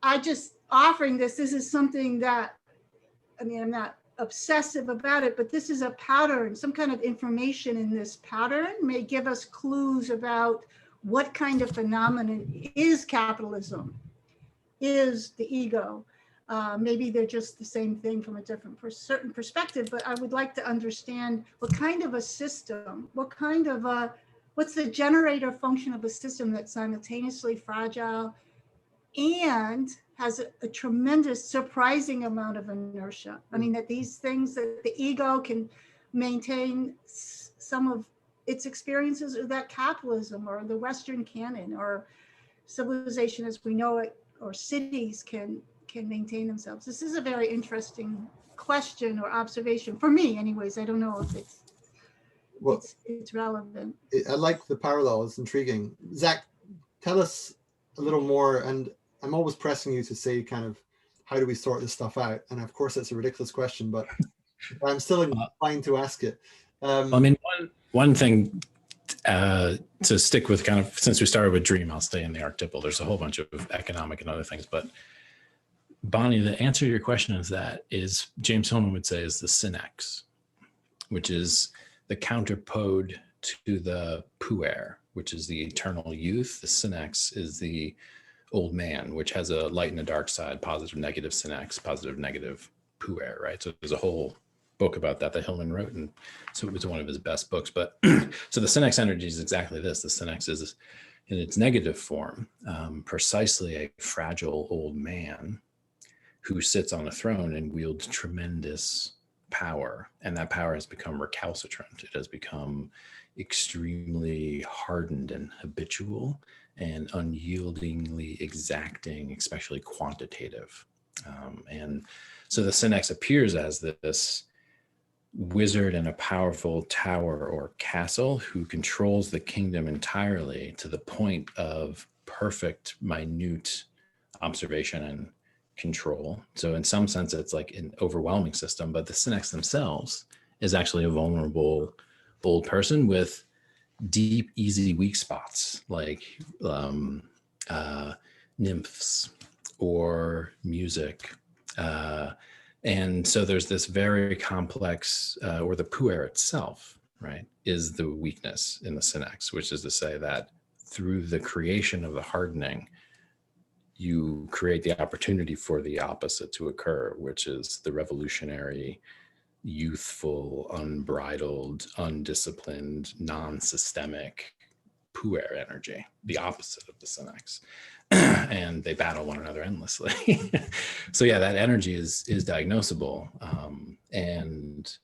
I just offering this is something that, I'm not obsessive about it, but this is a pattern. Some kind of information in this pattern may give us clues about what kind of phenomenon is capitalism, is the ego. Maybe they're just the same thing from a certain perspective, but I would like to understand what kind of a system, what's the generator function of a system that's simultaneously fragile and has a tremendous, surprising amount of inertia. That these things, that the ego can maintain some of its experiences, or that capitalism or the Western canon or civilization as we know it, or cities can maintain themselves. This is a very interesting question or observation for me anyways. I don't know if it's relevant. I like the parallel. It's intriguing. Zach, tell us a little more, and I'm always pressing you to say kind of, how do we sort this stuff out? And of course, it's a ridiculous question, but I'm still inclined to ask it. I mean, one thing to stick with, kind of, since we started with dream, I'll stay in the archetypal. There's a whole bunch of economic and other things, but Bonnie, the answer to your question is James Hillman would say is the synex, which is the counterpode to the puer, which is the eternal youth. The synex is the old man, which has a light and a dark side, positive, negative synex, positive, negative puer, right? So there's a whole book about that Hillman wrote, and so it was one of his best books. But so the synex energy is exactly this. The synex is, in its negative form, precisely a fragile old man who sits on a throne and wields tremendous power, and that power has become recalcitrant. It has become extremely hardened and habitual and unyieldingly exacting, especially quantitative. And so the synex appears as this wizard in a powerful tower or castle who controls the kingdom entirely to the point of perfect, minute observation and control. So in some sense, it's like an overwhelming system, but the synex themselves is actually a vulnerable old person with deep, easy weak spots, like nymphs or music. And so there's this very complex, or the puer itself, right, is the weakness in the synex, which is to say that through the creation of the hardening, you create the opportunity for the opposite to occur, which is the revolutionary, youthful, unbridled, undisciplined, non-systemic puer energy, the opposite of the synex. And they battle one another endlessly. So yeah, that energy is diagnosable, and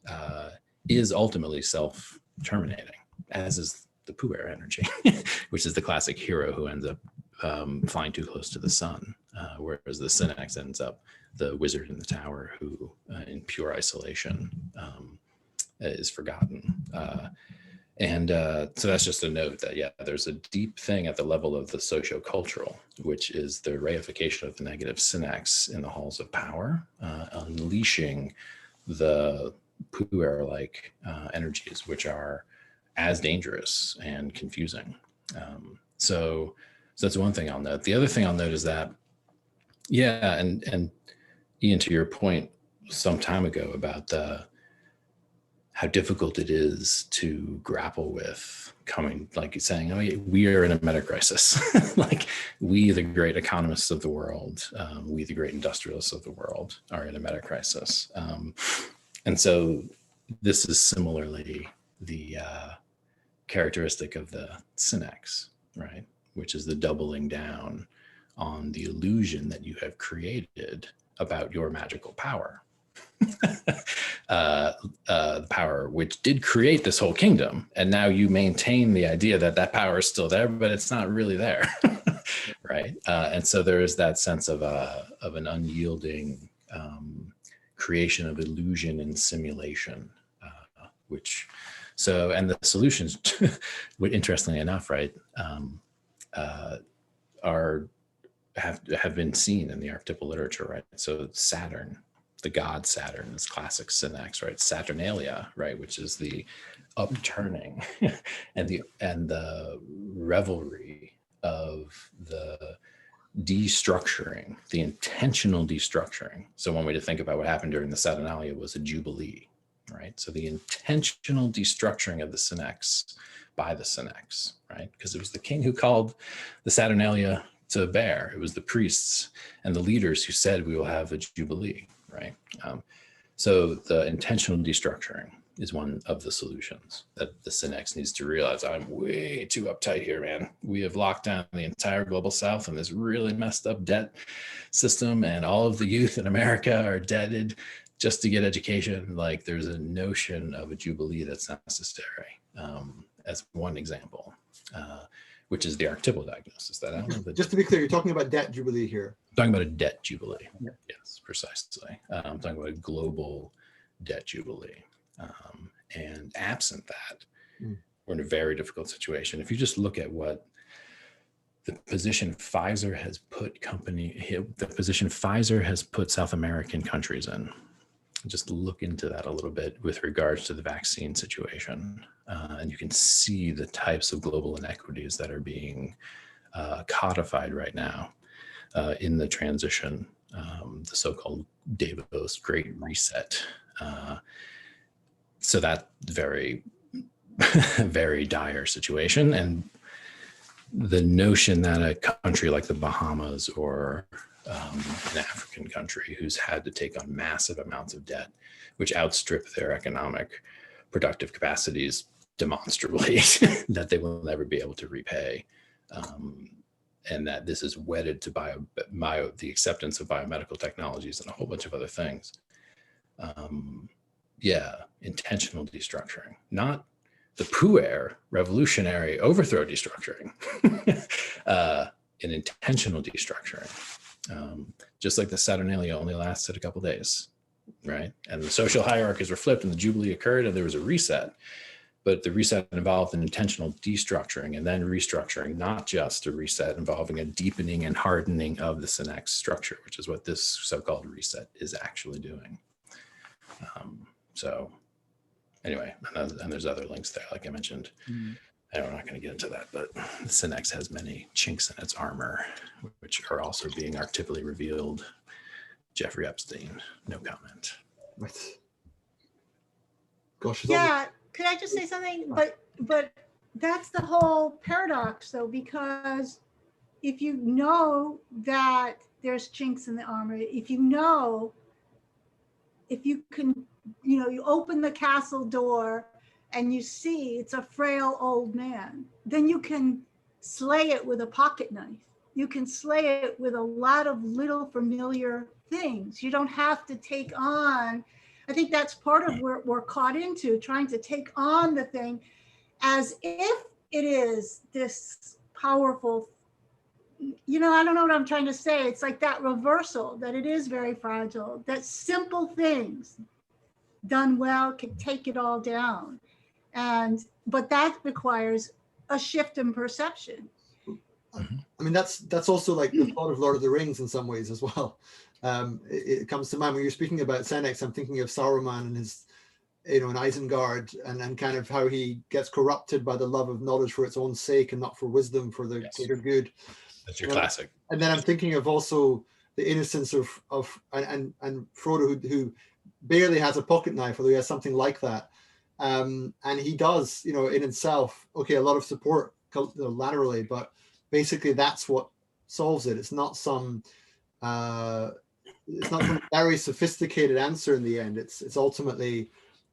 is ultimately self-terminating, as is the puer energy, which is the classic hero who ends up flying too close to the sun, whereas the synex ends up the wizard in the tower who, in pure isolation, is forgotten. So that's just a note that, yeah, there's a deep thing at the level of the socio-cultural, which is the reification of the negative synex in the halls of power, unleashing the puer-like energies, which are as dangerous and confusing. So that's one thing I'll note. The other thing I'll note is that, yeah, and Ian, to your point some time ago about how difficult it is to grapple with coming, like saying, oh, yeah, we are in a metacrisis. Like, we, the great economists of the world, we, the great industrialists of the world, are in a metacrisis. And so this is similarly the characteristic of the synex, right? Which is the doubling down on the illusion that you have created about your magical power. The power which did create this whole kingdom, and now you maintain the idea that that power is still there, but it's not really there. Right? And so there is that sense of an unyielding creation of illusion and simulation, and the solutions, interestingly enough, right, have been seen in the archetypal literature, right? So Saturn, the god Saturn, is classic synex, right? Saturnalia, right, which is the upturning and the revelry of the destructuring, the intentional destructuring. So one way to think about what happened during the Saturnalia was a jubilee, right? So the intentional destructuring of the synex by the synex, right? Because it was the king who called the Saturnalia to bear. It was the priests and the leaders who said we will have a jubilee, right? So the intentional destructuring is one of the solutions that the synex needs to realize. I'm way too uptight here, man. We have locked down the entire global south in this really messed up debt system, and all of the youth in America are indebted just to get education. Like, there's a notion of a jubilee that's necessary, as one example, which is the archetypal diagnosis. Just to be clear, you're talking about debt jubilee here. I'm talking about a debt jubilee. Yeah. Yes, precisely. I'm talking about a global debt jubilee. And absent that, we're in a very difficult situation. If you just look at what the position Pfizer has put South American countries in, just look into that a little bit with regards to the vaccine situation. And you can see the types of global inequities that are being codified right now in the transition, the so-called Davos Great Reset. So that very, very dire situation. And the notion that a country like the Bahamas or an African country who's had to take on massive amounts of debt, which outstrip their economic productive capacities demonstrably, that they will never be able to repay. And that this is wedded to the acceptance of biomedical technologies and a whole bunch of other things. Yeah, intentional destructuring, not the puer revolutionary overthrow destructuring, an intentional destructuring. Just like the Saturnalia only lasted a couple days, right? And the social hierarchies were flipped and the Jubilee occurred and there was a reset. But the reset involved an intentional destructuring and then restructuring, not just a reset involving a deepening and hardening of the Synex structure, which is what this so-called reset is actually doing. So anyway, and there's other links there, like I mentioned. I'm not going to get into that, but the Synex has many chinks in its armor, which are also being archetypally revealed. Jeffrey Epstein, no comment. Right. Gosh, Yeah, could I just say something? But that's the whole paradox, though, because if you know that there's chinks in the armor, if you can, you open the castle door and you see it's a frail old man, then you can slay it with a pocket knife. You can slay it with a lot of little familiar things. You don't have to take on, I think that's part of where we're caught into, trying to take on the thing as if it is this powerful, I don't know what I'm trying to say. It's like that reversal, that it is very fragile, that simple things done well can take it all down. But that requires a shift in perception. I mean, that's also like the plot of Lord of the Rings in some ways as well. It comes to mind when you're speaking about Senex. I'm thinking of Saruman and his, in Isengard, and kind of how he gets corrupted by the love of knowledge for its own sake and not for wisdom for the greater good. That's your classic. And then I'm thinking of also the innocence of and Frodo who barely has a pocket knife, although he has something like that. And he does, in himself, a lot of support laterally, but basically that's what solves it. It's not some very sophisticated answer in the end. It's ultimately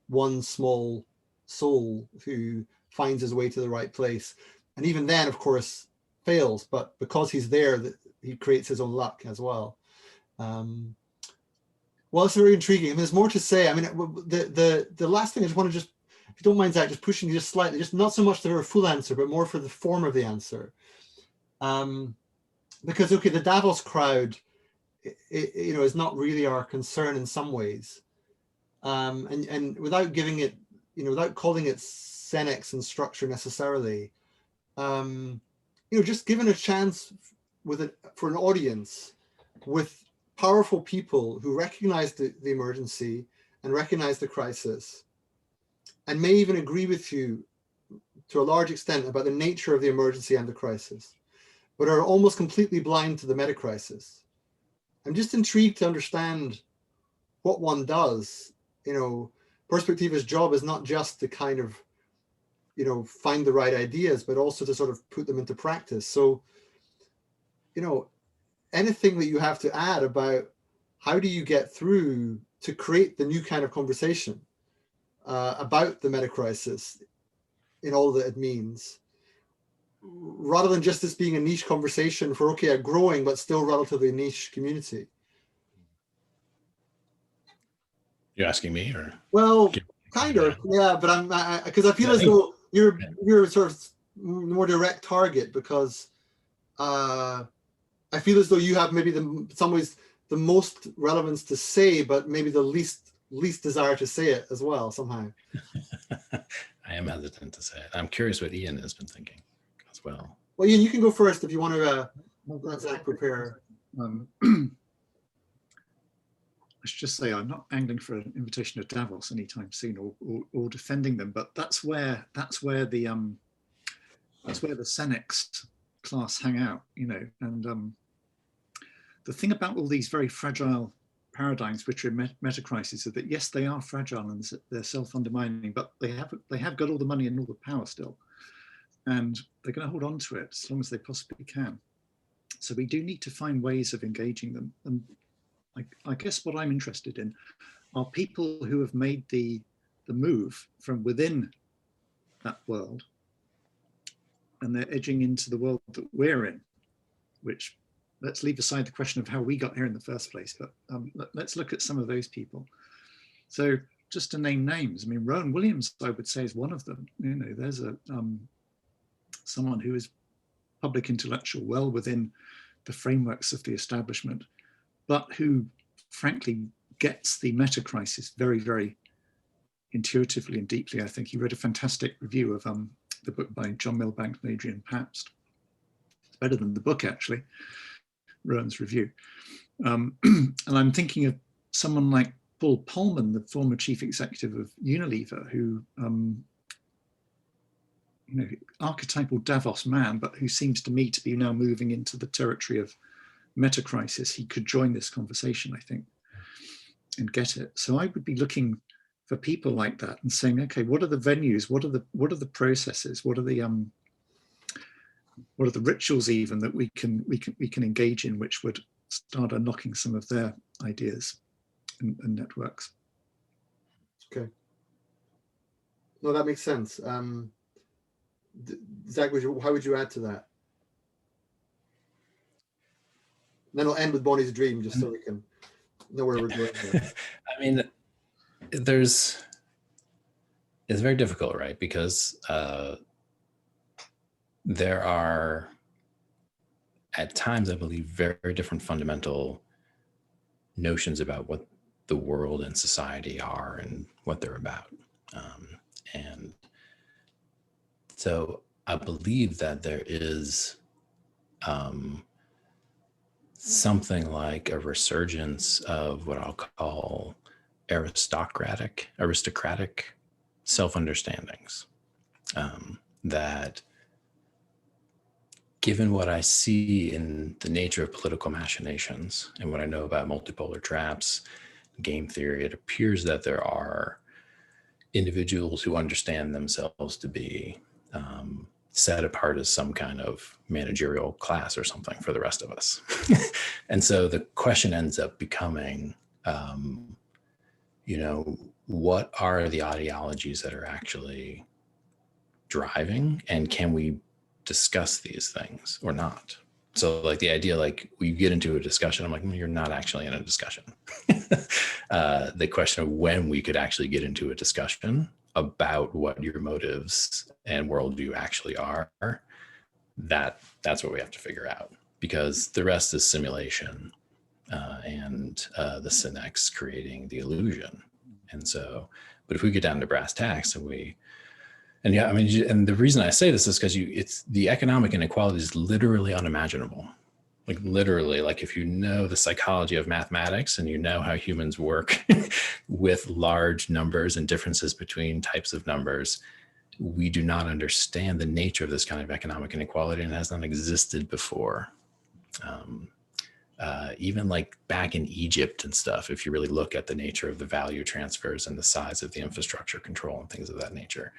one small soul who finds his way to the right place. And even then, of course, fails, but because he's there, he creates his own luck as well. Well, it's very intriguing. I mean, there's more to say. I mean, the last thing I just want to if you don't mind, Zach, just pushing you just slightly, just not so much for a full answer, but more for the form of the answer. Because, the Davos crowd, is not really our concern in some ways. And without giving it, without calling it Senex and structure necessarily, just given a chance for an audience with powerful people who recognize the emergency and recognize the crisis, and may even agree with you to a large extent about the nature of the emergency and the crisis, but are almost completely blind to the metacrisis. I'm just intrigued to understand what one does. Perspectiva's job is not just to kind of, find the right ideas, but also to sort of put them into practice. So, anything that you have to add about how do you get through to create the new kind of conversation about the metacrisis in all that it means, rather than just this being a niche conversation for, a growing but still relatively niche community. You're asking me, or? Well, kind of, yeah, but because I feel as though you're sort of more direct target, because I feel as though you have maybe in some ways the most relevance to say, but maybe the least desire to say it as well somehow. I am hesitant to say it. I'm curious what Ian has been thinking as well. Well, Ian, you can go first if you want to let Zach prepare. I should just say I'm not angling for an invitation to Davos anytime soon, or defending them, but that's where the Senex class hang out, you know. And the thing about all these very fragile paradigms which are in Metacrisis is that yes, they are fragile and they're self-undermining, but they have got all the money and all the power still, and they're going to hold on to it as long as they possibly can. So we do need to find ways of engaging them. And I guess what I'm interested in are people who have made the move from within that world, and they're edging into the world that we're in, which, let's leave aside the question of how we got here in the first place, but let's look at some of those people. So just to name names, I mean, Rowan Williams, I would say, is one of them. You know, there's a someone who is public intellectual, well within the frameworks of the establishment, but who frankly gets the meta-crisis very, very intuitively and deeply. I think he wrote a fantastic review of the book by John Milbank and Adrian Pabst. It's better than the book, actually, Rowan's review. And I'm thinking of someone like Paul Polman, the former chief executive of Unilever, who, you know, archetypal Davos man, but who seems to me to be now moving into the territory of meta-crisis. He could join this conversation, I think, and get it. So I would be looking for people like that and saying, okay, what are the venues? What are the processes? What are the rituals even that we can engage in, which would start unlocking some of their ideas and networks. Okay. No, that makes sense. Zach, how would you add to that? And then I'll end with Bonnie's dream, just so we can know where we're going. I mean, it's very difficult, right? Because there are, at times, I believe, very, very different fundamental notions about what the world and society are and what they're about. And so I believe that there is something like a resurgence of what I'll call aristocratic self-understandings, that, given what I see in the nature of political machinations and what I know about multipolar traps, game theory, it appears that there are individuals who understand themselves to be set apart as some kind of managerial class or something for the rest of us. And so the question ends up becoming, you know, what are the ideologies that are actually driving, and can we discuss these things or not? So like the idea, like we get into a discussion, I'm like, you're not actually in a discussion. The question of when we could actually get into a discussion about what your motives and worldview actually are, that's what we have to figure out, because the rest is simulation and the Senex creating the illusion. And so, but if we get down to brass tacks and yeah, I mean, and the reason I say this is because it's the economic inequality is literally unimaginable. Like literally, like if you know the psychology of mathematics and you know how humans work with large numbers and differences between types of numbers, we do not understand the nature of this kind of economic inequality, and it has not existed before. Even like back in Egypt and stuff, if you really look at the nature of the value transfers and the size of the infrastructure control and things of that nature.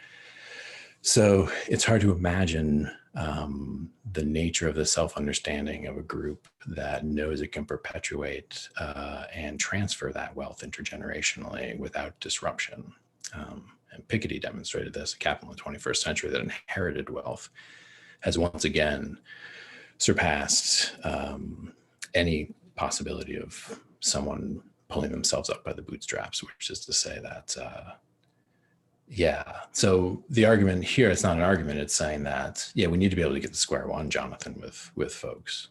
So it's hard to imagine the nature of the self-understanding of a group that knows it can perpetuate and transfer that wealth intergenerationally without disruption. And Piketty demonstrated this, a capital in the 21st century, that inherited wealth has once again surpassed any possibility of someone pulling themselves up by the bootstraps, which is to say that, yeah. So the argument here, it's not an argument. It's saying that, yeah, we need to be able to get to square one, Jonathan, with folks.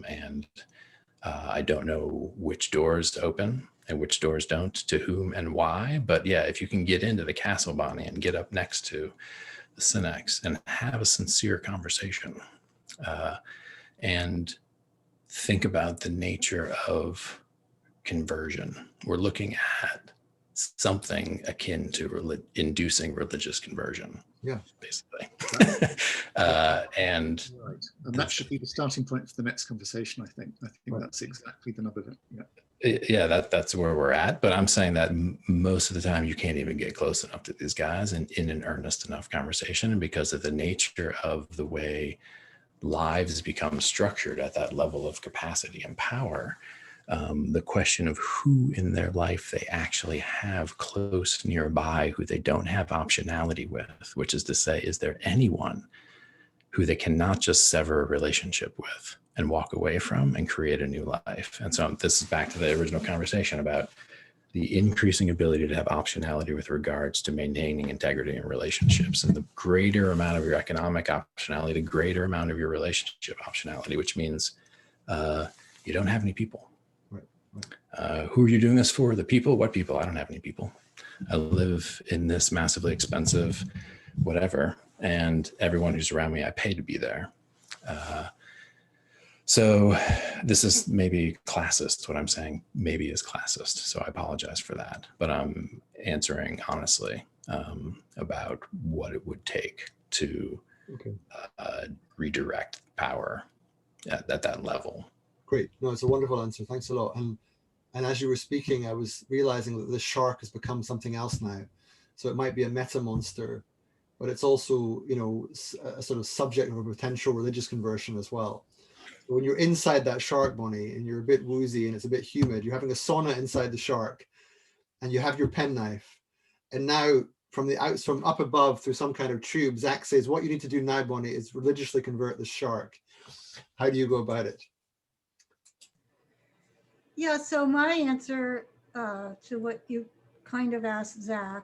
And I don't know which doors open and which doors don't, to whom and why. But yeah, if you can get into the castle, Bonnie, and get up next to the Senex and have a sincere conversation and think about the nature of conversion. We're looking at something akin to inducing religious conversion. Yeah, basically. And that should be the starting point for the next conversation. I think that's exactly the nub of it. Yeah, that's where we're at. But I'm saying that most of the time you can't even get close enough to these guys and in an earnest enough conversation. And because of the nature of the way lives become structured at that level of capacity and power, the question of who in their life they actually have close nearby who they don't have optionality with, which is to say, is there anyone who they cannot just sever a relationship with and walk away from and create a new life? And so this is back to the original conversation about the increasing ability to have optionality with regards to maintaining integrity in relationships. And the greater amount of your economic optionality, the greater amount of your relationship optionality, which means you don't have any people. Who are you doing this for? The people? What people? I don't have any people. I live in this massively expensive whatever, and everyone who's around me, I pay to be there. So this is maybe classist. What I'm saying maybe is classist. So I apologize for that. But I'm answering honestly about what it would take to redirect power at that level. Great. No, it's a wonderful answer. Thanks a lot. And as you were speaking, I was realizing that this shark has become something else now. So it might be a meta monster, but it's also, you know, a sort of subject of a potential religious conversion as well. So when you're inside that shark, Bonnie, and you're a bit woozy and it's a bit humid, you're having a sauna inside the shark, and you have your penknife. And now from up above through some kind of tube, Zach says, what you need to do now, Bonnie, is religiously convert the shark. How do you go about it? Yeah, so my answer to what you kind of asked Zach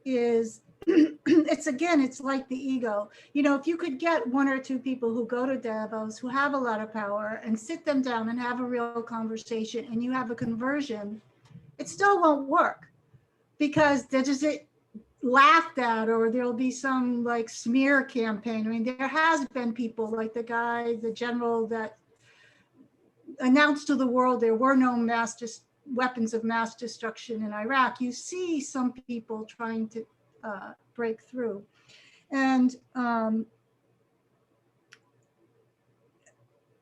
is it's like the ego. You know, if you could get one or two people who go to Davos, who have a lot of power, and sit them down and have a real conversation, and you have a conversion, it still won't work because they're just laughed at, or there'll be some like smear campaign. I mean, there has been people like the general that announced to the world there were no weapons of mass destruction in Iraq. You see some people trying to break through. And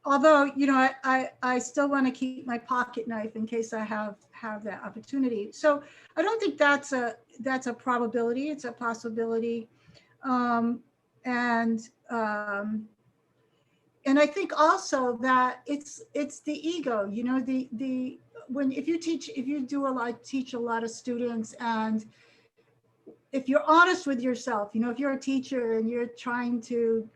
although, you know, I still want to keep my pocket knife in case I have that opportunity. So I don't think that's a probability, it's a possibility. And I think also that it's the ego, you know, if you teach a lot of students, and if you're honest with yourself, you know, if you're a teacher and you're trying to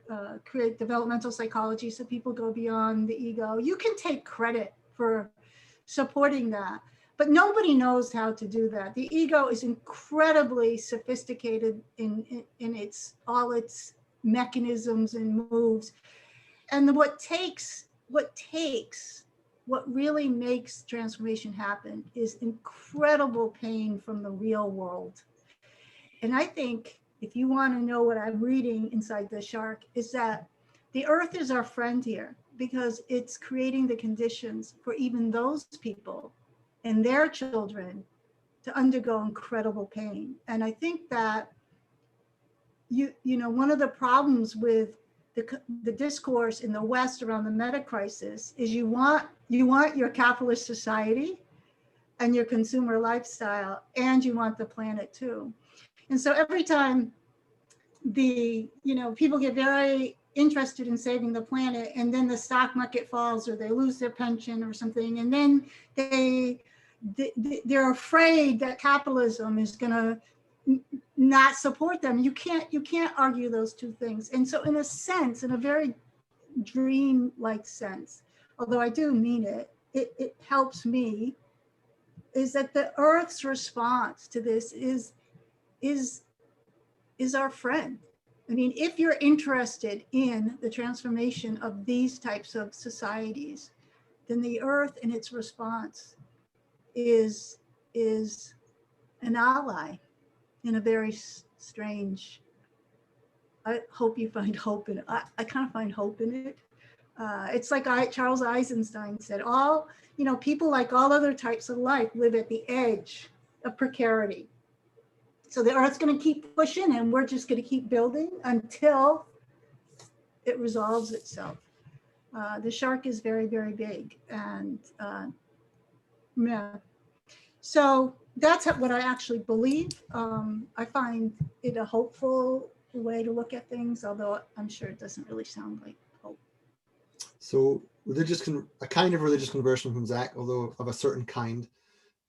create developmental psychology so people go beyond the ego, you can take credit for supporting that. But nobody knows how to do that. The ego is incredibly sophisticated in all its mechanisms and moves. And what really makes transformation happen is incredible pain from the real world. And I think if you want to know what I'm reading inside the shark, is that the earth is our friend here because it's creating the conditions for even those people and their children to undergo incredible pain. And I think that you know, one of the problems with the discourse in the West around the Metacrisis is you want your capitalist society and your consumer lifestyle, and you want the planet too. And so every time people get very interested in saving the planet, and then the stock market falls or they lose their pension or something, and then they're afraid that capitalism is going to not support them. You can't argue those two things. And so in a sense, in a very dream-like sense, although I do mean it helps me, is that the Earth's response to this is our friend. I mean, if you're interested in the transformation of these types of societies, then the Earth and its response is an ally in a very strange. I hope you find hope in it. I kind of find hope in it. It's like Charles Eisenstein said, all, people like all other types of life live at the edge of precarity. So the Earth's going to keep pushing and we're just going to keep building until it resolves itself. The shark is very, very big. And yeah. So that's what I actually believe. I find it a hopeful way to look at things, although I'm sure it doesn't really sound like hope. So a kind of religious conversion from Zach, although of a certain kind,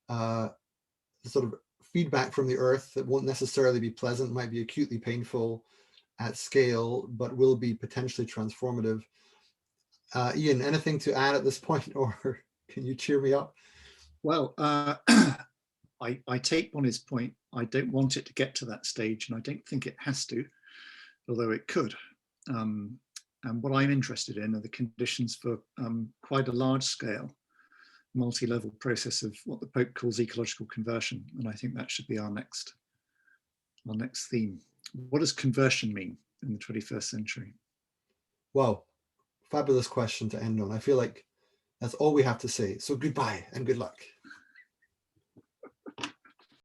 sort of feedback from the earth that won't necessarily be pleasant, might be acutely painful at scale, but will be potentially transformative. Ian, anything to add at this point, or can you cheer me up? Well, I take Bonnie's point. I don't want it to get to that stage, and I don't think it has to, although it could. And what I'm interested in are the conditions for quite a large scale, multi-level process of what the Pope calls ecological conversion. And I think that should be our next theme. What does conversion mean in the 21st century? Wow, fabulous question to end on. I feel like that's all we have to say. So goodbye and good luck.